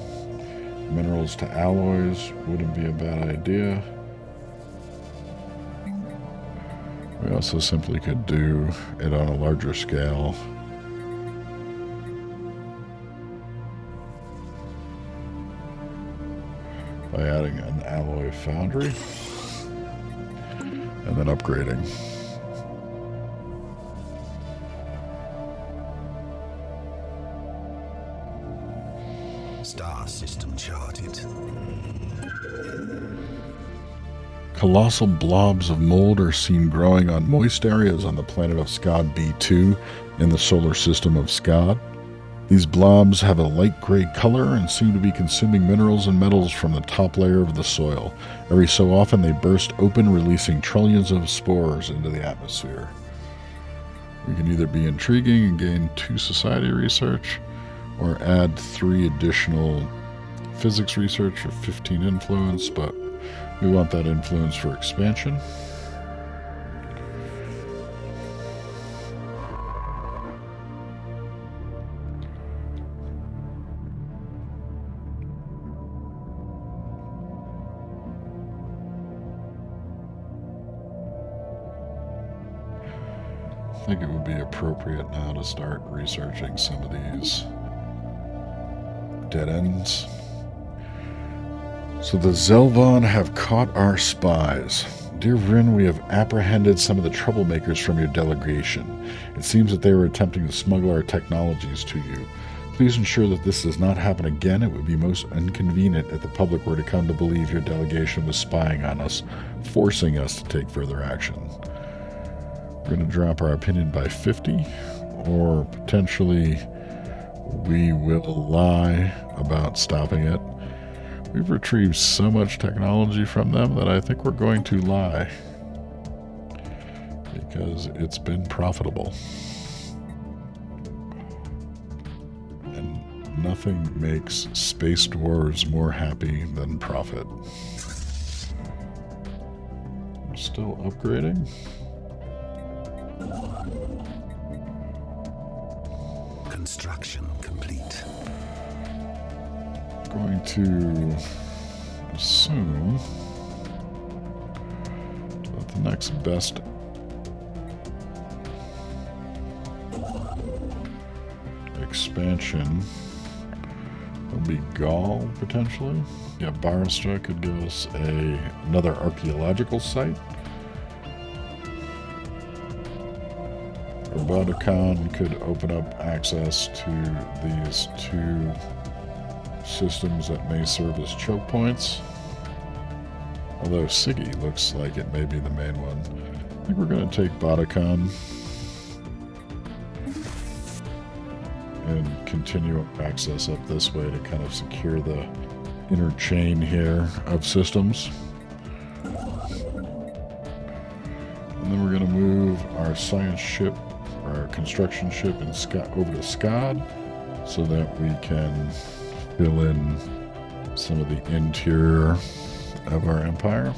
minerals to alloys wouldn't be a bad idea. We also simply could do it on a larger scale. By adding an alloy foundry and then upgrading. Star system charted. Colossal blobs of mold are seen growing on moist areas on the planet of Skad B2 in the solar system of Skad. These blobs have a light gray color and seem to be consuming minerals and metals from the top layer of the soil. Every so often they burst open, releasing trillions of spores into the atmosphere. We can either be intriguing and gain 2 society research, or add 3 additional physics research for 15 influence, but we want that influence for expansion. I think it would be appropriate now to start researching some of these dead ends. So the Zelvon have caught our spies. Dear Vrinn, we have apprehended some of the troublemakers from your delegation. It seems that they were attempting to smuggle our technologies to you. Please ensure that this does not happen again. It would be most inconvenient if the public were to come to believe your delegation was spying on us, forcing us to take further action. We're going to drop our opinion by 50, or potentially we will lie about stopping it. We've retrieved so much technology from them that I think we're going to lie, because it's been profitable. And Nothing makes space dwarves more happy than profit. I'm still upgrading. Construction complete. Going to assume that the next best expansion will be Gaul, potentially. Yeah, Barista could give us another archaeological site. Roboticon could open up access to these two systems that may serve as choke points. Although Siggy looks like it may be the main one. I think we're going to take Boticon and continue access up this way to kind of secure the inner chain here of systems. And then we're going to move our science ship, our construction ship over to Scod so that we can fill in some of the interior of our empire.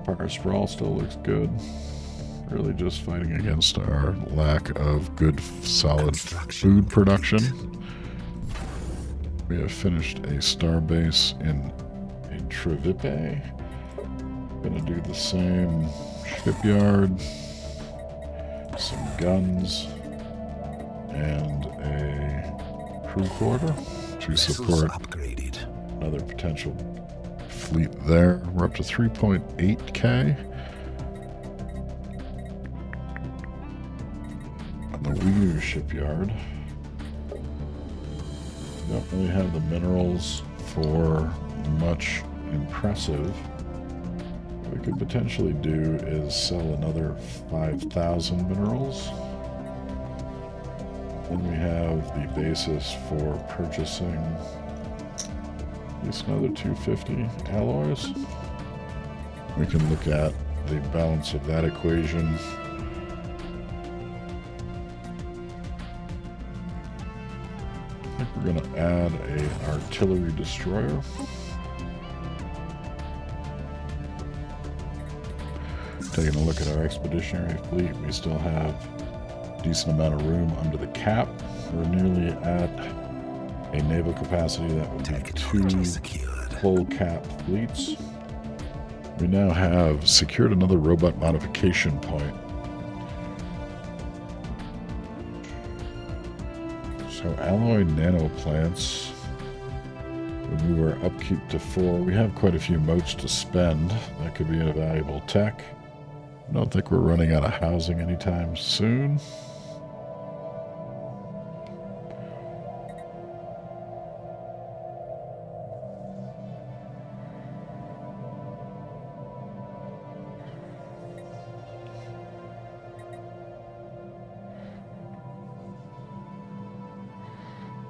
Our sprawl still looks good. Really just fighting against our lack of good, solid food production. We have finished a star base in Trevipe. Gonna do the same shipyard, some guns, and a crew quarter to support another potential fleet there. We're up to 3.8k. On the Winu shipyard, don't really have the minerals for much impressive. What we could potentially do is sell another 5,000 minerals. Then we have the basis for purchasing at least another 250 alloys. We can look at the balance of that equation. I think we're going to add an artillery destroyer. Taking a look at our expeditionary fleet, we still have a decent amount of room under the cap. We're nearly at a naval capacity that would be 2 full cap fleets. We now have secured another robot modification point. So alloy nano plants would move our upkeep to 4. We have quite a few motes to spend. That could be a valuable tech. I don't think we're running out of housing anytime soon.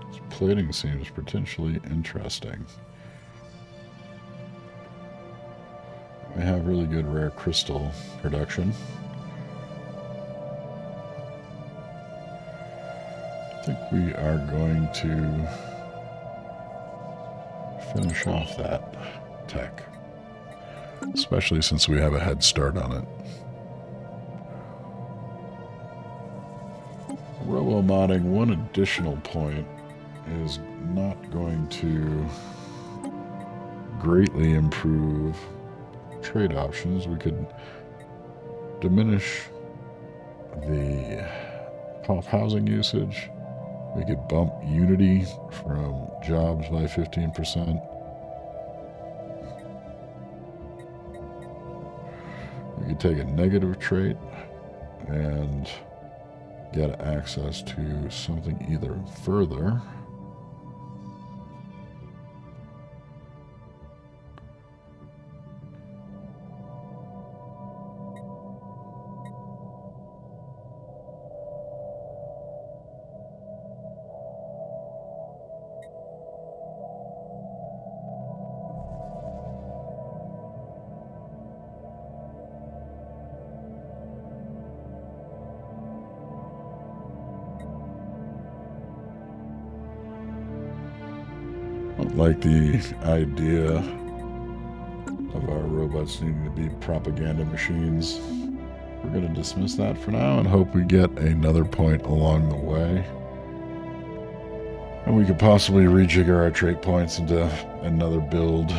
This plating seems potentially interesting. We have really good rare crystal production. I think we are going to finish off that tech, especially since we have a head start on it. Robo-modding, one additional point, is not going to greatly improve trade options. We could diminish the pop housing usage. We could bump unity from jobs by 15%. We could take a negative trait and get access to something either further like the idea of our robots needing to be propaganda machines. We're going to dismiss that for now and hope we get another point along the way. And we could possibly rejigger our trait points into another build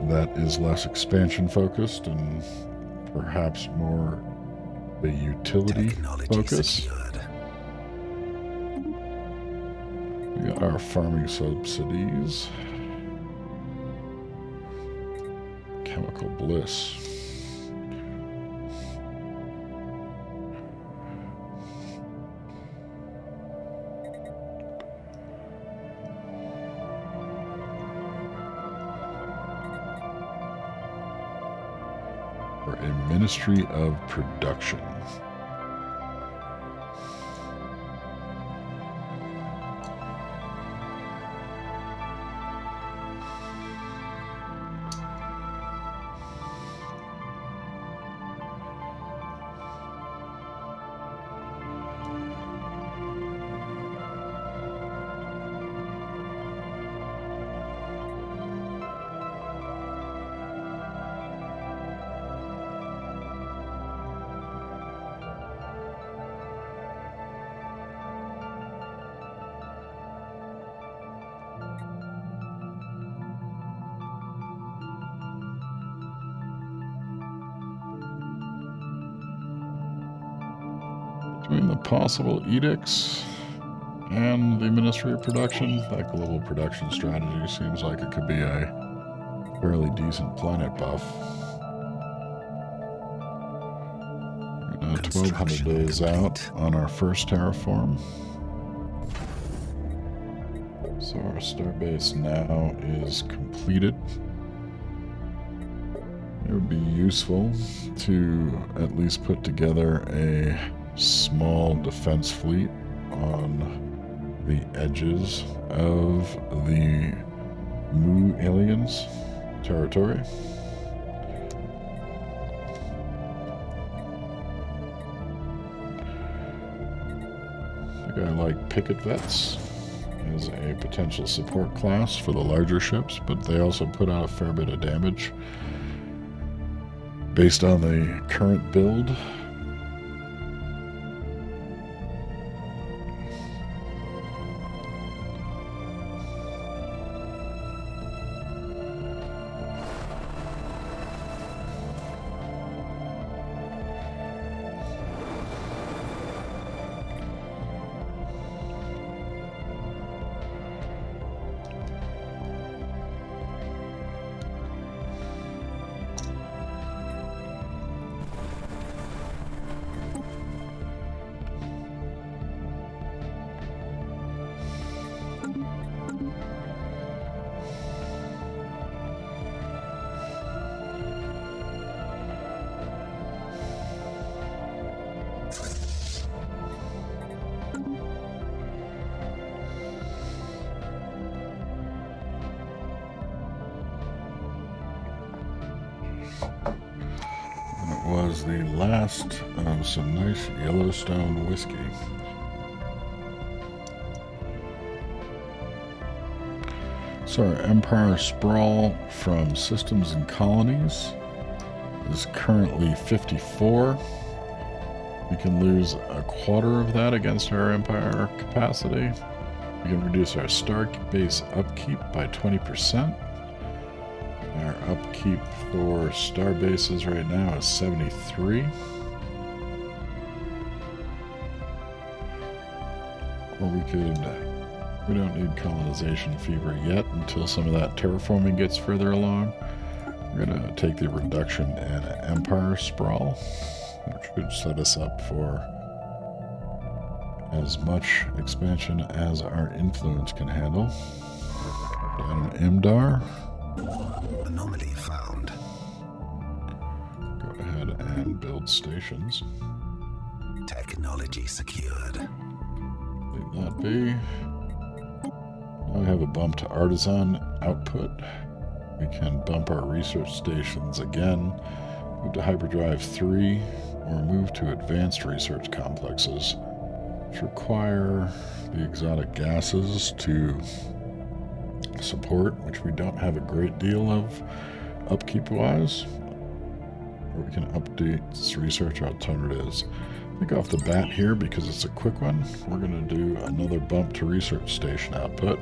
that is less expansion focused and perhaps more the utility focus. Secured. We got our farming subsidies. Chemical bliss. For a Ministry of Production. Between the possible edicts and the Ministry of Production, that global production strategy seems like it could be a fairly decent planet buff. We're now 1,200 days out on our first terraform. So our starbase now is completed. It would be useful to at least put together a small defense fleet on the edges of the Mu aliens territory. I think I like picket vets as a potential support class for the larger ships, but they also put out a fair bit of damage based on the current build. Was the last of some nice Yellowstone whiskey. So our Empire Sprawl from Systems and Colonies is currently 54. We can lose a quarter of that against our Empire capacity. We can reduce our star base upkeep by 20%. Our upkeep for star bases right now is 73. Or we don't need colonization fever yet until some of that terraforming gets further along. We're going to take the reduction in Empire Sprawl, which should set us up for as much expansion as our influence can handle. Down in Imdar. Anomaly found. Go ahead and build stations. Technology secured. Leave that be. Now we have a bump to artisan output. We can bump our research stations again, move to hyperdrive 3, or move to advanced research complexes, which require the exotic gases to support, which we don't have a great deal of upkeep-wise. Or we can update this research alternatives. I think off the bat here, because it's a quick one, we're going to do another bump to research station output,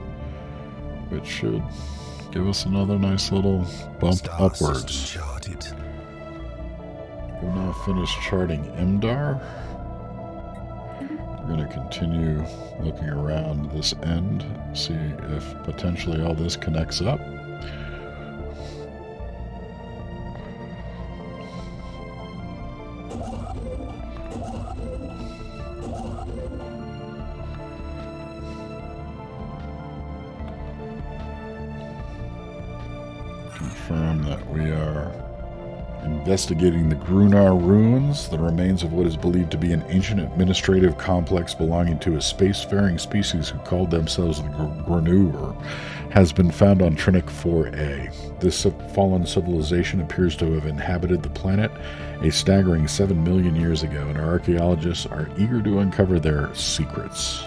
which should give us another nice little bump upwards. We've now finished charting Imdar. We're going to continue looking around this end, see if potentially all this connects up. Confirm that we are investigating the Grunar ruins, the remains of what is believed to be an ancient administrative complex belonging to a spacefaring species who called themselves the Granur, has been found on Trinic 4A. This fallen civilization appears to have inhabited the planet a staggering 7 million years ago, and our archaeologists are eager to uncover their secrets.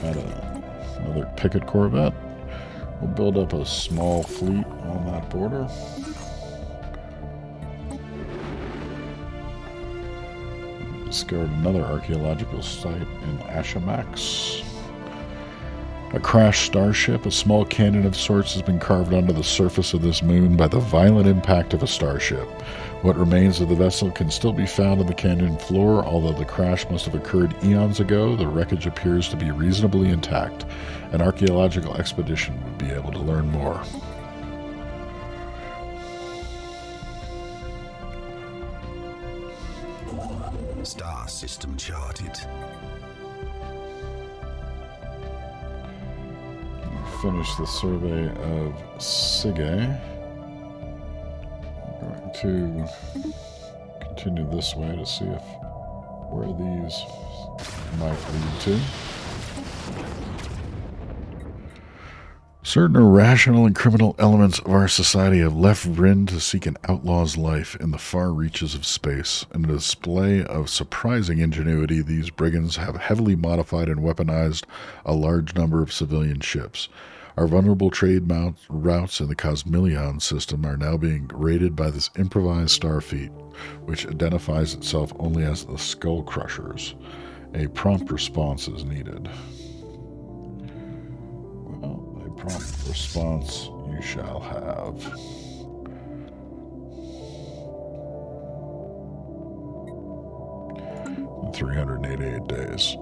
Another picket corvette. We'll build up a small fleet on that border. Discovered another archaeological site in Ashamax. A crashed starship, a small canyon of sorts, has been carved onto the surface of this moon by the violent impact of a starship. What remains of the vessel can still be found on the canyon floor, although the crash must have occurred eons ago. The wreckage appears to be reasonably intact. An archaeological expedition would be able to learn more. Star system charted. Finish the survey of Sige. I'm going to continue this way to see if where these might lead to. Certain irrational and criminal elements of our society have left Vrinn to seek an outlaw's life in the far reaches of space. In a display of surprising ingenuity, these brigands have heavily modified and weaponized a large number of civilian ships. Our vulnerable trade routes in the Cosmillion system are now being raided by this improvised starfleet, which identifies itself only as the Skull Crushers. A prompt response is needed. Well, a prompt response you shall have. In 388 days.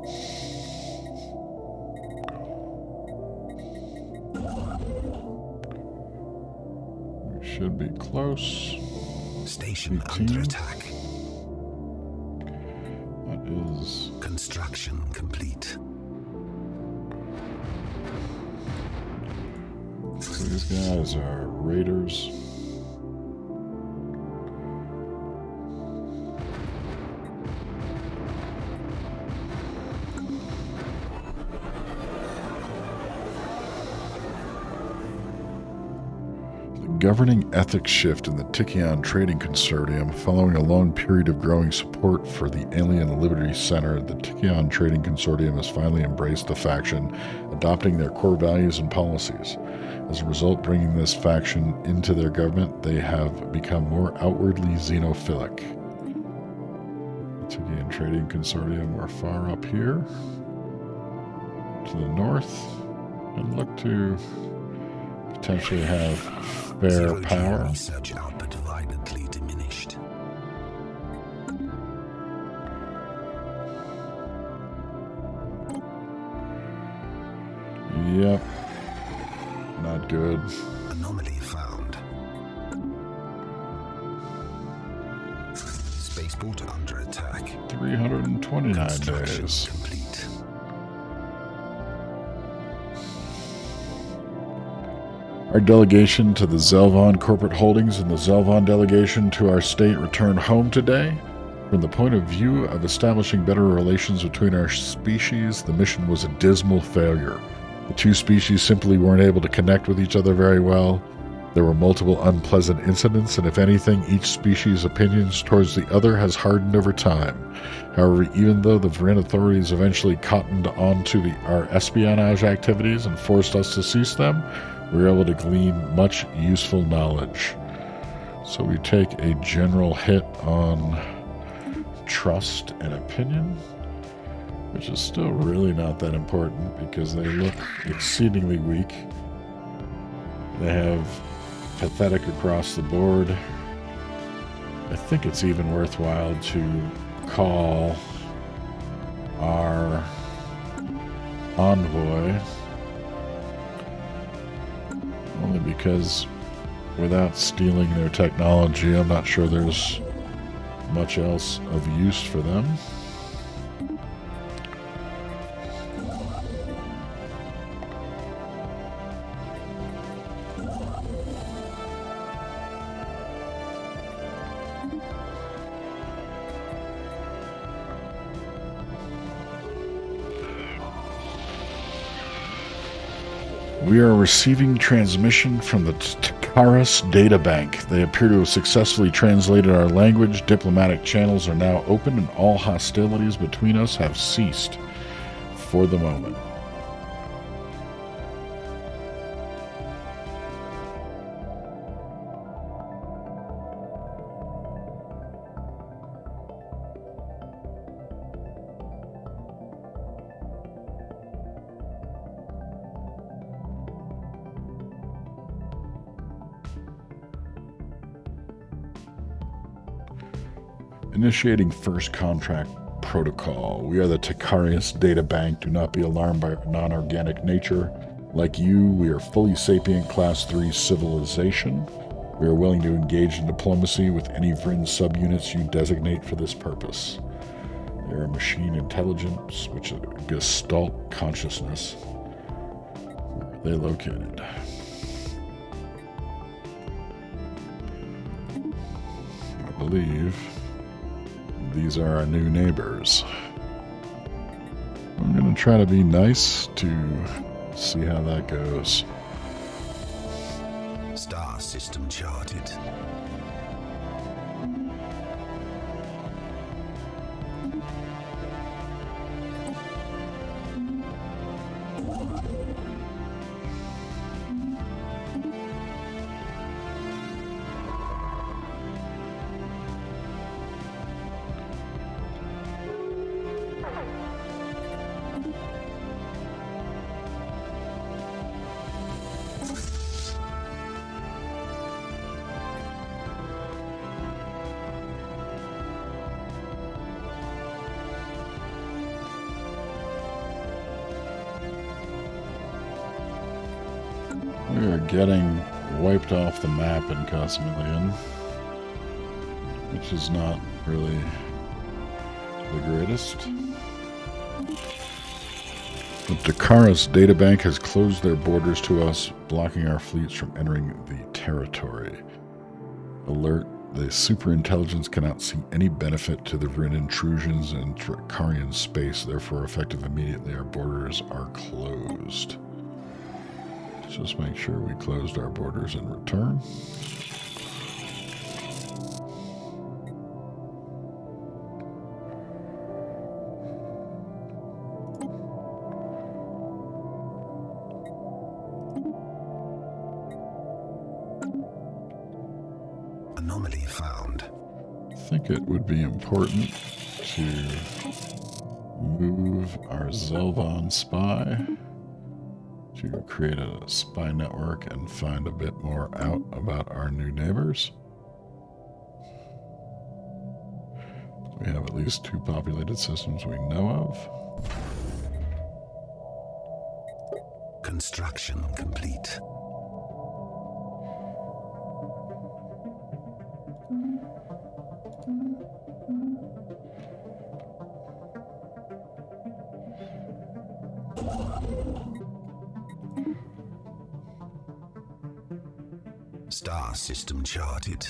Should be close. Station 18. under attack. That is construction complete. So these guys are raiders. Governing ethics shift in the Tachyon Trading Consortium. Following a long period of growing support for the Alien Liberty Center, the Tachyon Trading Consortium has finally embraced the faction, adopting their core values and policies. As a result, bringing this faction into their government, they have become more outwardly xenophilic. The Tachyon Trading Consortium are far up here to the north and look to potentially have fair power. Research output violently diminished. Yep. Not good. Anomaly found. Spaceport under attack. 329 Construction days. complete. Our delegation to the Zelvon corporate holdings and the Zelvon delegation to our state returned home today. From the point of view of establishing better relations between our species, the mission was a dismal failure. The two species simply weren't able to connect with each other very well. There were multiple unpleasant incidents, and if anything, each species' opinions towards the other has hardened over time. However, even though the Vrinn authorities eventually cottoned on to our espionage activities and forced us to cease them, we were able to glean much useful knowledge. So we take a general hit on trust and opinion, which is still really not that important because they look exceedingly weak. They have pathetic across the board. I think it's even worthwhile to call our envoy, only because without stealing their technology, I'm not sure there's much else of use for them. We are receiving transmission from the Stellaris databank. They appear to have successfully translated our language. Diplomatic channels are now open and all hostilities between us have ceased for the moment. Initiating first contract protocol. We are the Stellaris data bank. Do not be alarmed by our non-organic nature. Like you, we are fully sapient class 3 civilization. We are willing to engage in diplomacy with any Vrinn subunits you designate for this purpose. They are machine intelligence, which is Gestalt consciousness. Where are they located? I believe these are our new neighbors. I'm going to try to be nice to see how that goes. Star system charted. We are getting wiped off the map in Cosmillion, which is not really the greatest. The Stellaris databank has closed their borders to us, blocking our fleets from entering the territory. Alert, the superintelligence cannot see any benefit to the Vrinn intrusions in Dwarves space, therefore effective immediately our borders are closed. Just make sure we closed our borders in return. Anomaly found. I think it would be important to move our Zelvon spy to create a spy network and find a bit more out about our new neighbors. We have at least 2 populated systems we know of. Construction complete. Star system charted.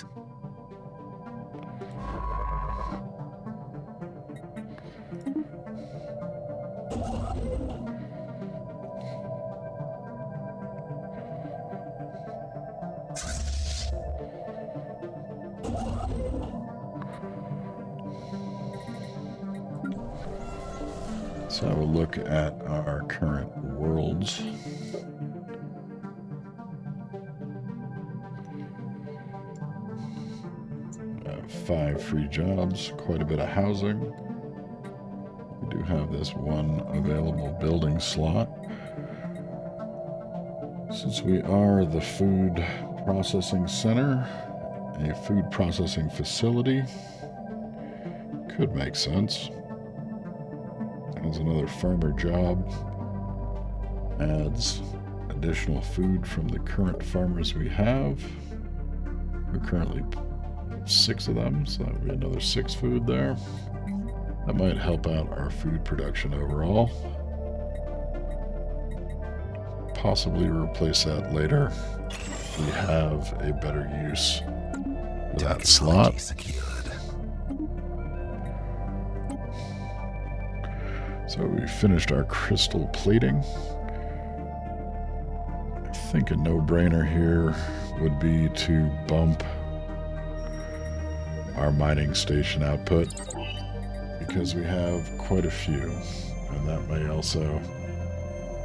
Let's have a look at our current worlds. We have 5 free jobs, quite a bit of housing. We do have this one available building slot. Since we are the food processing center, a food processing facility could make sense. As another farmer job, adds additional food from the current farmers we have. We're currently 6 of them, so that would be another 6 food there. That might help out our food production overall. Possibly replace that later if we have a better use for that slot. So we finished our crystal plating. I think a no-brainer here would be to bump our mining station output because we have quite a few, and that may also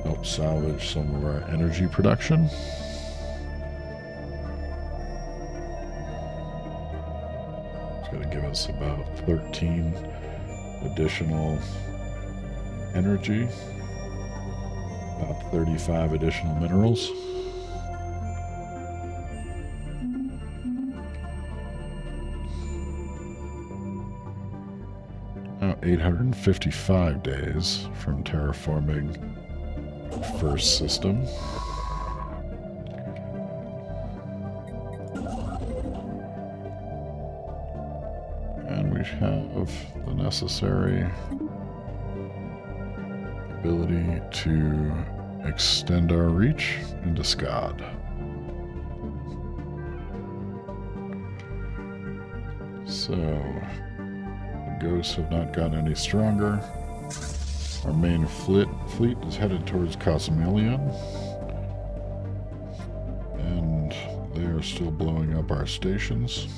help salvage some of our energy production. It's going to give us about 13 additional energy, about 35 additional minerals. Now 855 days from terraforming the first system. And we have the necessary ability to extend our reach into Scod. So, the ghosts have not gotten any stronger. Our main fleet is headed towards Cosmelion, and they are still blowing up our stations.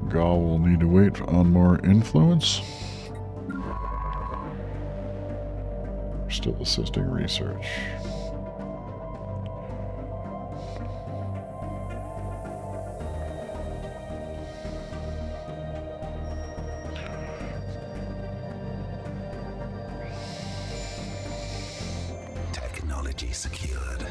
Gaul will need to wait on more influence. We're still assisting research. Technology secured.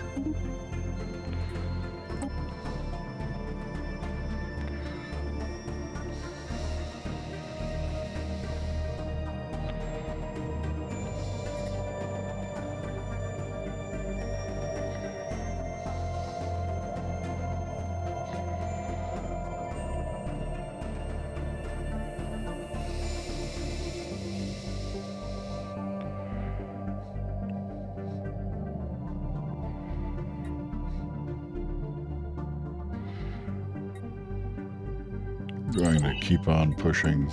Going to keep on pushing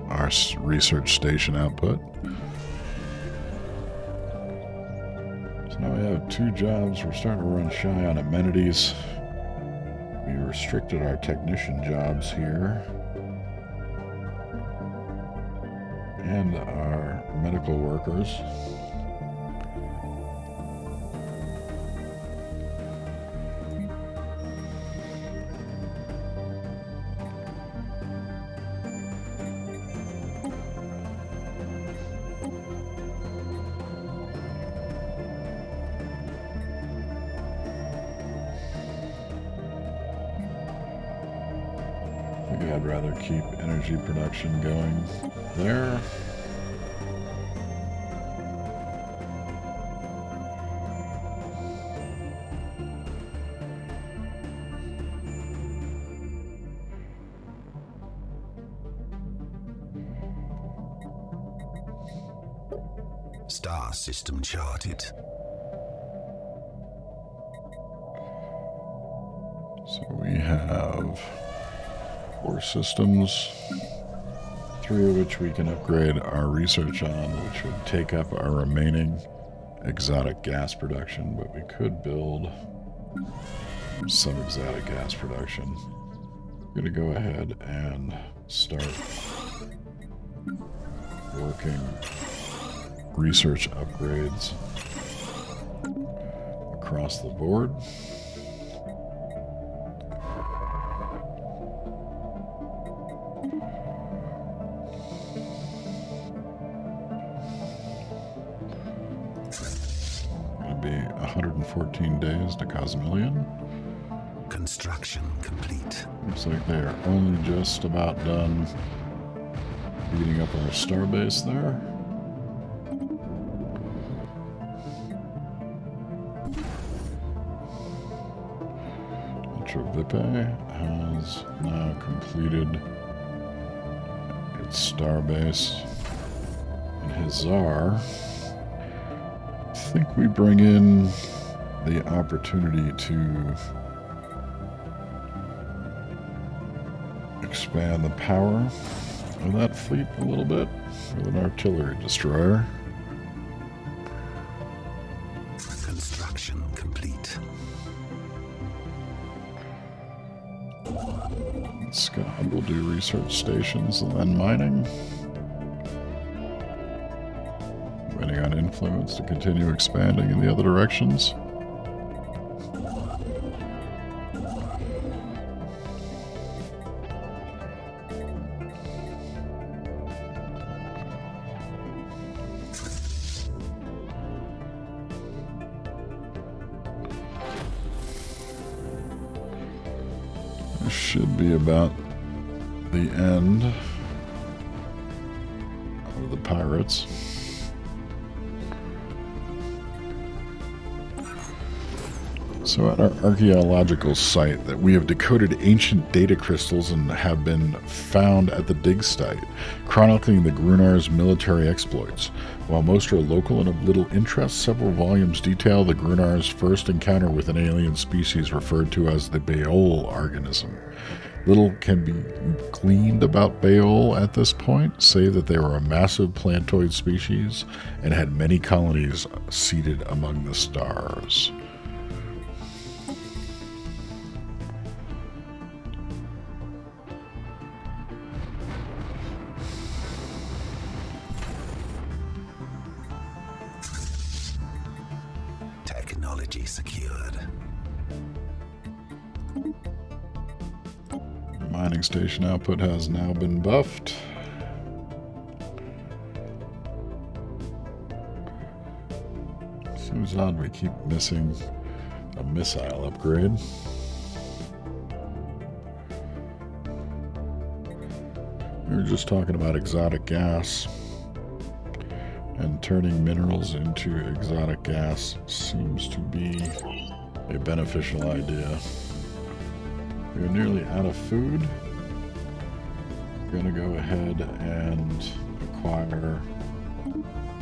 our research station output. So now we have 2 jobs. We're starting to run shy on amenities. We restricted our technician jobs here and our medical workers. I'd rather keep energy production going there. Star system charted. So we have 4 systems, 3 of which we can upgrade our research on, which would take up our remaining exotic gas production, but we could build some exotic gas production. I'm going to go ahead and start working research upgrades across the board. It'll be 114 days to Cosmillion. Construction complete. Looks like they are only just about done beating up our starbase there. Ultravipe has now completed its starbase. And Hazar, I think we bring in the opportunity to expand the power of that fleet a little bit with an artillery destroyer. Construction complete. Scott will do research stations and then mining. Waiting on influence to continue expanding in the other directions. Should be about the end of the pirates. So at our archaeological site that we have decoded ancient data crystals and have been found at the dig site, chronicling the Grunar's military exploits. While most are local and of little interest, several volumes detail the Grunar's first encounter with an alien species referred to as the Baol organism. Little can be gleaned about Baol at this point, save that they were a massive plantoid species and had many colonies seated among the stars. Technology secured. Mining station output has now been buffed. Seems odd we keep missing a missile upgrade. We were just talking about exotic gas, and turning minerals into exotic gas seems to be a beneficial idea. We're nearly out of food. We're going to go ahead and acquire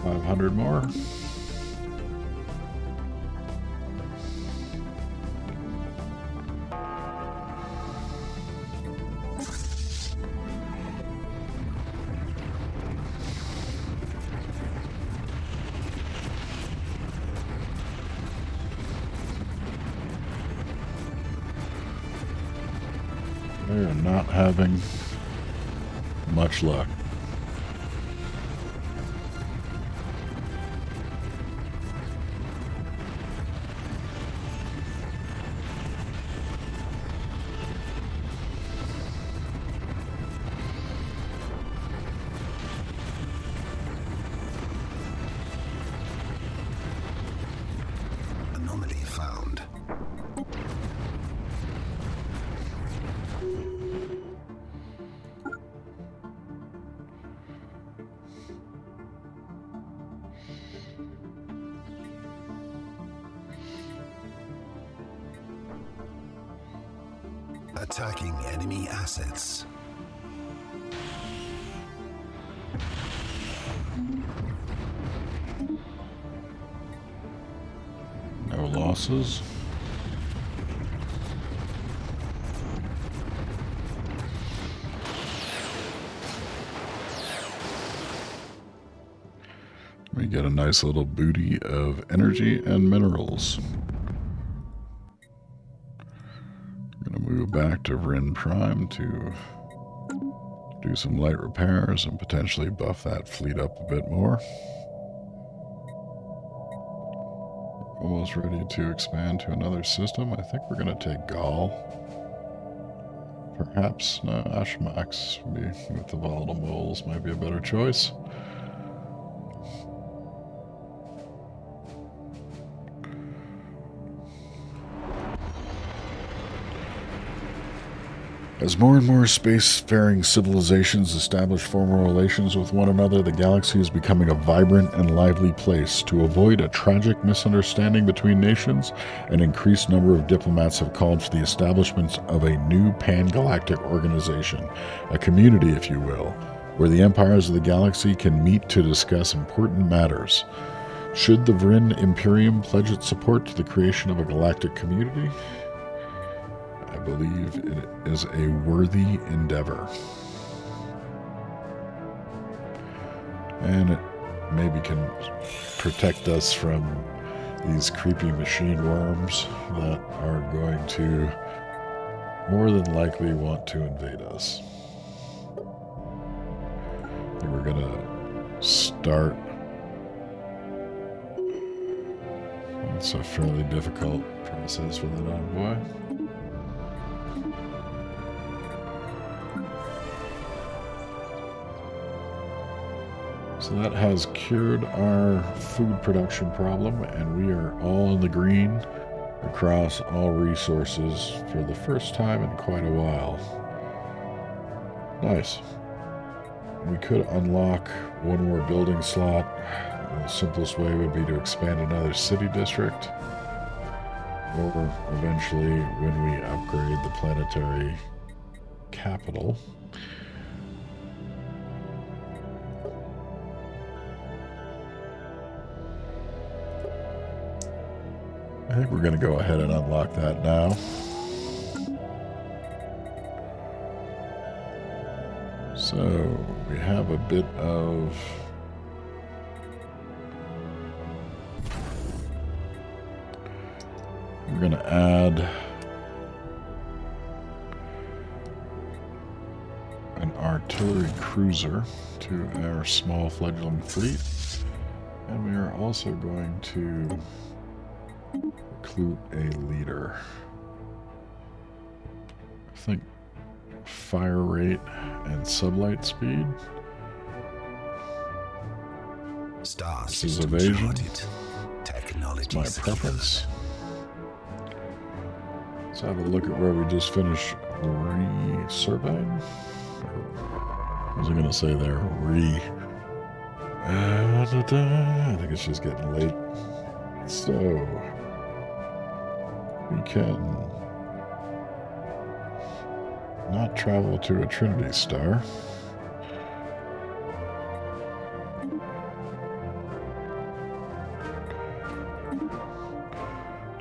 500 more. They are not having much luck. Anomaly found. Attacking enemy assets. No losses. we get a nice little booty of energy and minerals. I'm going to move back to Vrinn Prime to do some light repairs and potentially buff that fleet up a bit more. Almost ready to expand to another system. I think we're going to take Gaul. Perhaps Ashmax with the volatile moles might be a better choice. As more and more spacefaring civilizations establish formal relations with one another, the galaxy is becoming a vibrant and lively place. To avoid a tragic misunderstanding between nations, an increased number of diplomats have called for the establishment of a new pan-galactic organization, a community, if you will, where the empires of the galaxy can meet to discuss important matters. Should the Vrinn Imperium pledge its support to the creation of a galactic community? I believe it is a worthy endeavor. And it maybe can protect us from these creepy machine worms that are going to more than likely want to invade us. I think we're going to start. It's a fairly difficult process for that envoy. So that has cured our food production problem, and we are all in the green across all resources for the first time in quite a while. Nice. We could unlock one more building slot. The simplest way would be to expand another city district, or eventually when we upgrade the planetary capital. I think we're going to go ahead and unlock that now. So we have a bit of we're going to add an artillery cruiser to our small fledgling fleet, and we are also going to recruit a leader. I think fire rate and sublight speed. This is evasion. It's my preference. Let's have a look at where we just finished re-surveying. What was I going to say there? I think it's just getting late. So we can not travel to a Trinity star.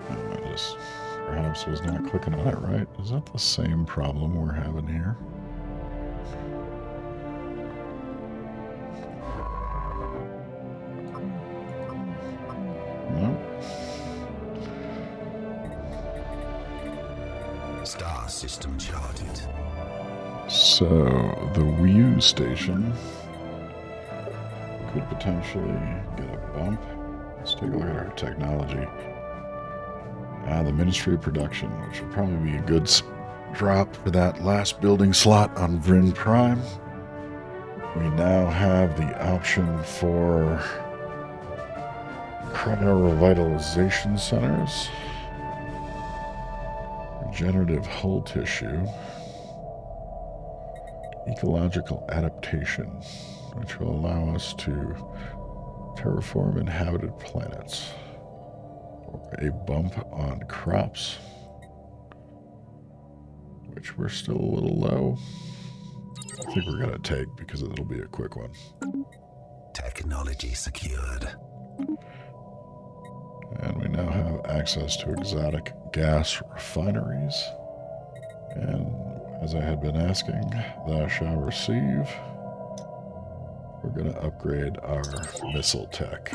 I just perhaps was not clicking on it right. Is that the same problem we're having here? Star system charted. So the Wii station could potentially get a bump. Let's take a look at our technology. The Ministry of Production, which would probably be a good drop for that last building slot on Vrinn Prime. We now have the option for cryo-revitalization centers, regenerative hull tissue, ecological adaptation, which will allow us to terraform inhabited planets, or a bump on crops, which we're still a little low. I think we're going to take because it'll be a quick one. Technology secured. And we now have access to exotic gas refineries. And as I had been asking, thou shalt receive. we're going to upgrade our missile tech.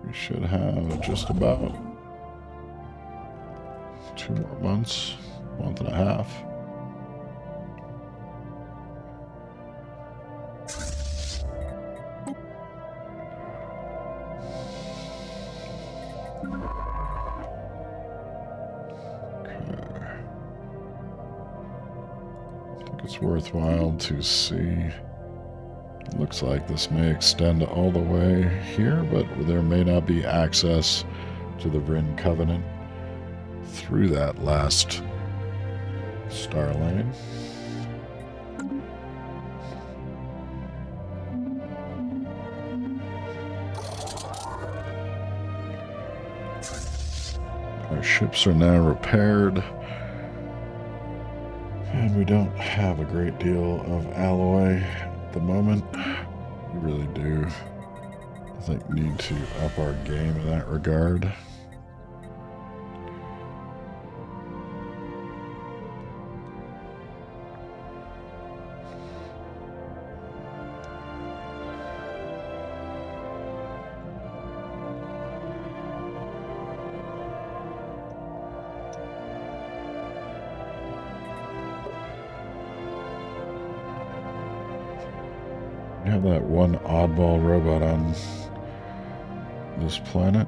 We should have just about 2 more months, month and a half. It's worthwhile to see. It looks like this may extend all the way here, but there may not be access to the Vrinn Covenant through that last star lane. Our ships are now repaired. And we don't have a great deal of alloy at the moment. We really do, I think, need to up our game in that regard. We have that one oddball robot on this planet.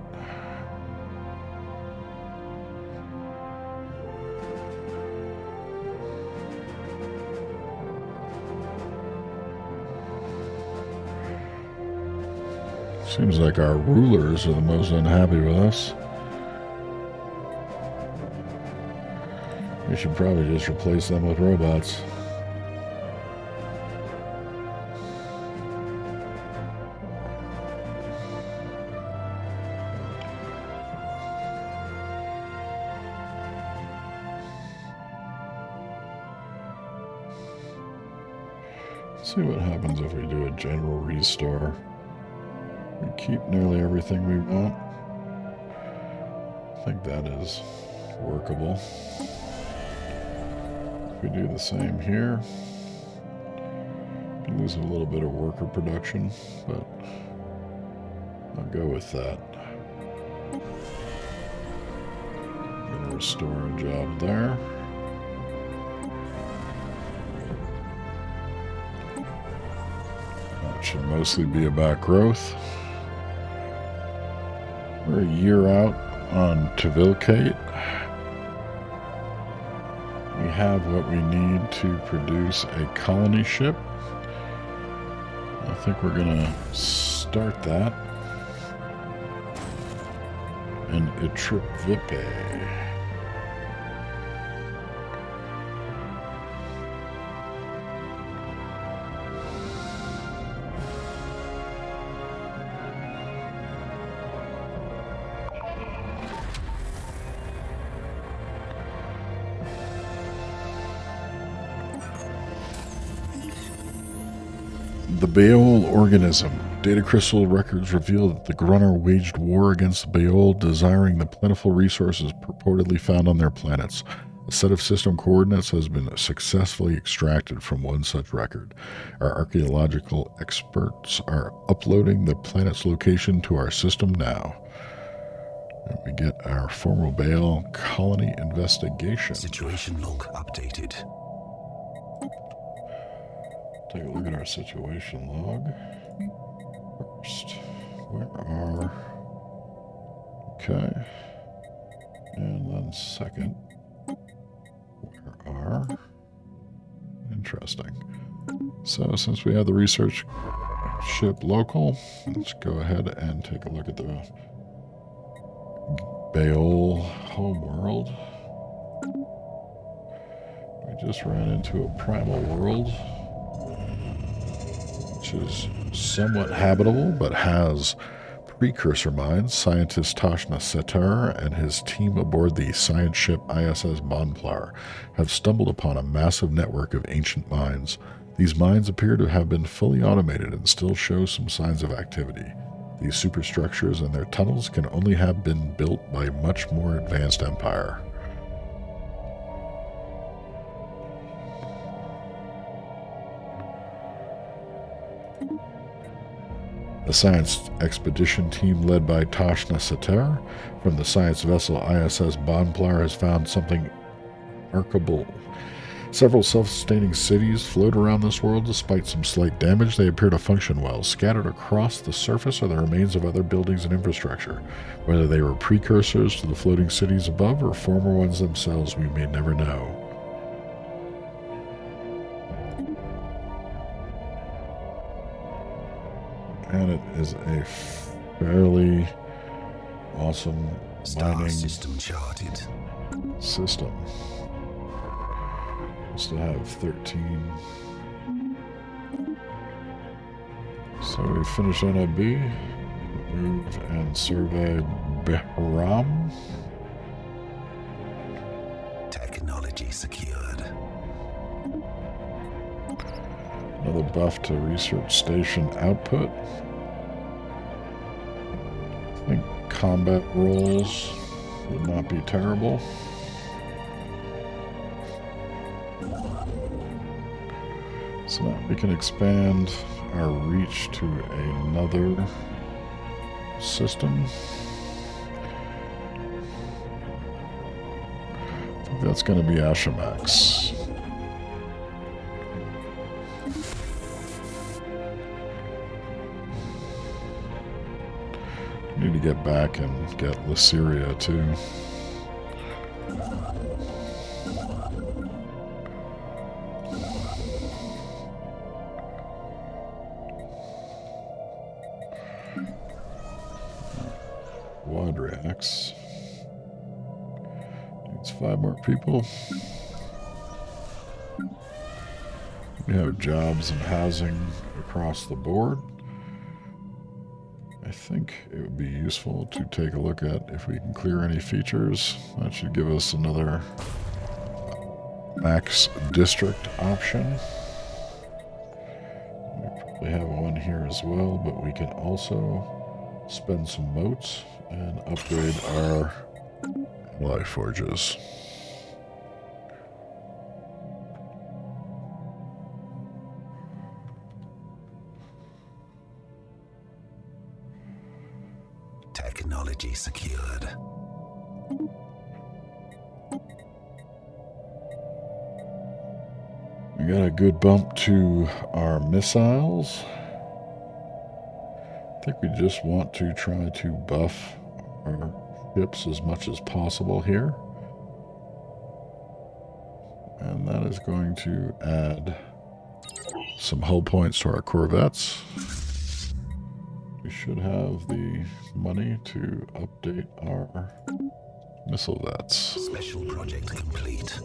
Seems like our rulers are the most unhappy with us. We should probably just replace them with robots. See what happens if we do a general restore. We keep nearly everything we want. I think that is workable. If we do the same here, we lose a little bit of worker production, but I'll go with that. I'm going to restore a job there. Should mostly be about growth. We're a year out on Tvilkate. We have what we need to produce a colony ship. I think we're gonna start that. And Itripvipe. The Baol organism. Data crystal records reveal that the Grunner waged war against the Baol, desiring the plentiful resources purportedly found on their planets. A set of system coordinates has been successfully extracted from one such record. Our archaeological experts are uploading the planet's location to our system now. And we get our former Baol colony investigation. Situation log updated. Take a look at our situation log. First, where are... Okay. And then second, where are... Interesting. So since we have the research ship local, let's go ahead and take a look at the Baol homeworld. We just ran into a primal world, which is somewhat habitable, but has precursor mines. Scientist Tashna Setar and his team aboard the science ship ISS Bonplar have stumbled upon a massive network of ancient mines. These mines appear to have been fully automated and still show some signs of activity. These superstructures and their tunnels can only have been built by a much more advanced empire. A science expedition team led by Tashna Sater from the science vessel ISS Bonplar has found something remarkable. Several self-sustaining cities float around this world despite some slight damage. They appear to function well. Scattered across the surface are the remains of other buildings and infrastructure. Whether they were precursors to the floating cities above or former ones themselves, we may never know. And it is a fairly awesome mining system charted. System. Still have 13. So we finish NOB, move and survey Behram. Technology secured. Another buff to research station output. I think combat rolls would not be terrible. So now we can expand our reach to another system. I think that's going to be Ashamax. Need to get back and get Lyceria too. Wadriax needs 5 more people. We have jobs and housing across the board. I think it would be useful to take a look at if we can clear any features. That should give us another max district option. We probably have one here as well, but we can also spend some motes and upgrade our life forges. Technology secured. We got a good bump to our missiles. I think we just want to try to buff our ships as much as possible here. And that is going to add some hull points to our corvettes. We should have the money to update our missile vets. Special project complete.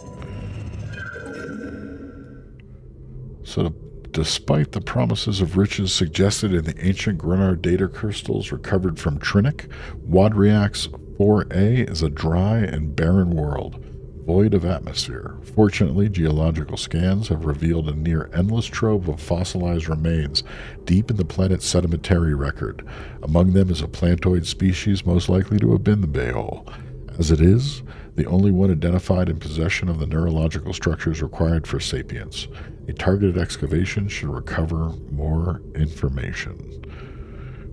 So despite the promises of riches suggested in the ancient Grenar data crystals recovered from Trinic, Wadriax 4A is a dry and barren world, void of atmosphere. Fortunately, geological scans have revealed a near-endless trove of fossilized remains deep in the planet's sedimentary record. Among them is a plantoid species most likely to have been the Beol. As it is, the only one identified in possession of the neurological structures required for sapience. A targeted excavation should recover more information.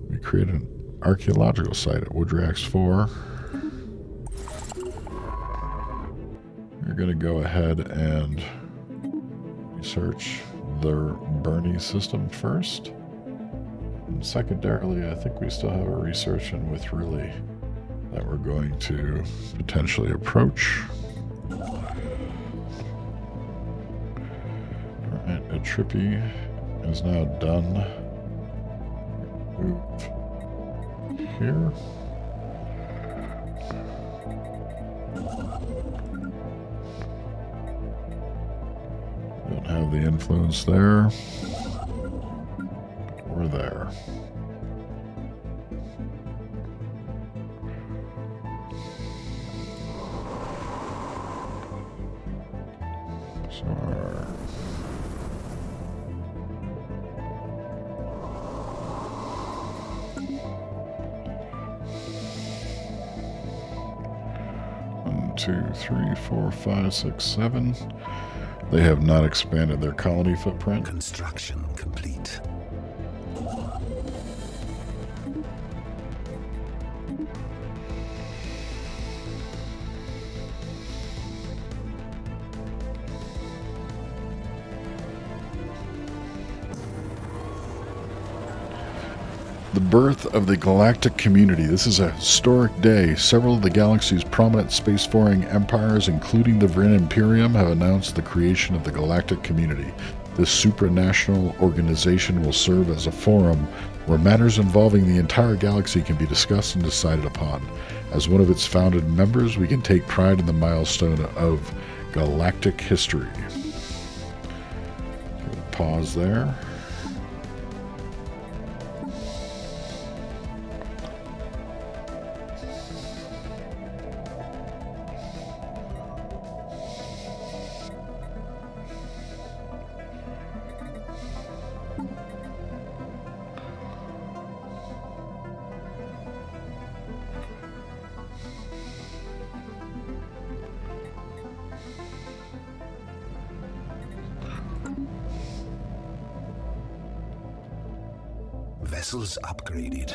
We create an archaeological site at Wadriax 4. We're going to go ahead and research the Bernie system first. And secondarily, I think we still have a research in Withrili that we're going to potentially approach. Alright, a Trippy is now done. Move here. Don't have the influence there or there. So our one, 2, 3, 4, 5, 6, 7. They have not expanded their colony footprint. Construction complete. the birth of the Galactic community. This is a historic day. Several of the galaxy's prominent spacefaring empires, including the Vrinn Imperium, have announced the creation of the Galactic community. This supranational organization will serve as a forum where matters involving the entire galaxy can be discussed and decided upon. As one of its founded members, we can take pride in the milestone of galactic history. Pause there. Vessels upgraded.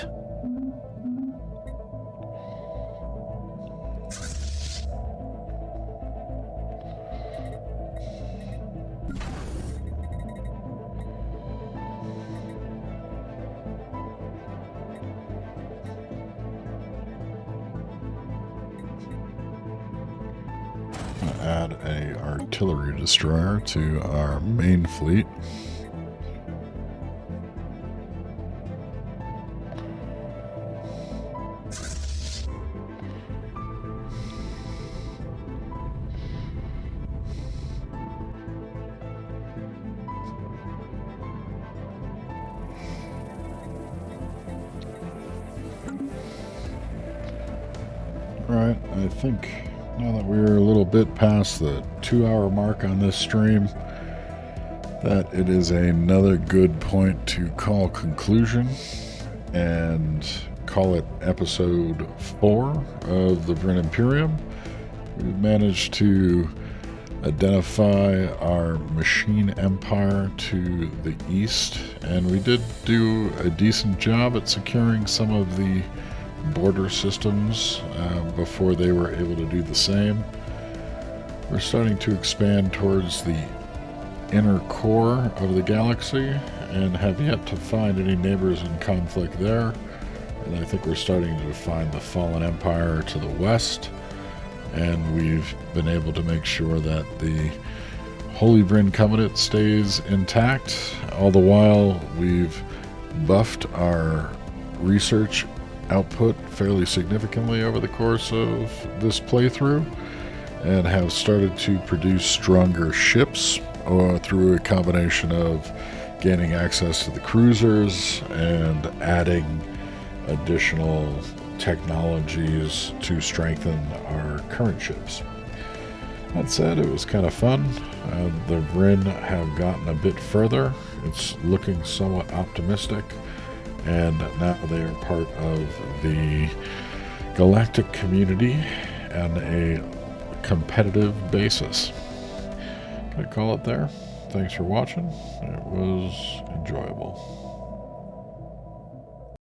Add a artillery destroyer to our main fleet. Right, I think now that we're a little bit past the 2-hour mark on this stream, that it is another good point to call conclusion and call it episode 4 of the Vrinn Imperium. We've managed to identify our machine empire to the east, and we did do a decent job at securing some of the border systems before they were able to do the same. We're starting to expand towards the inner core of the galaxy and have yet to find any neighbors in conflict there. And I think we're starting to find the fallen empire to the west, and we've been able to make sure that the Holy Vrinn Covenant stays intact. All the while, we've buffed our research output fairly significantly over the course of this playthrough and have started to produce stronger ships through a combination of gaining access to the cruisers and adding additional technologies to strengthen our current ships. That said, it was kind of fun. The Vrinn have gotten a bit further. It's looking somewhat optimistic, and now they are part of the Galactic community on a competitive basis. Gonna call it there. Thanks for watching. It was enjoyable.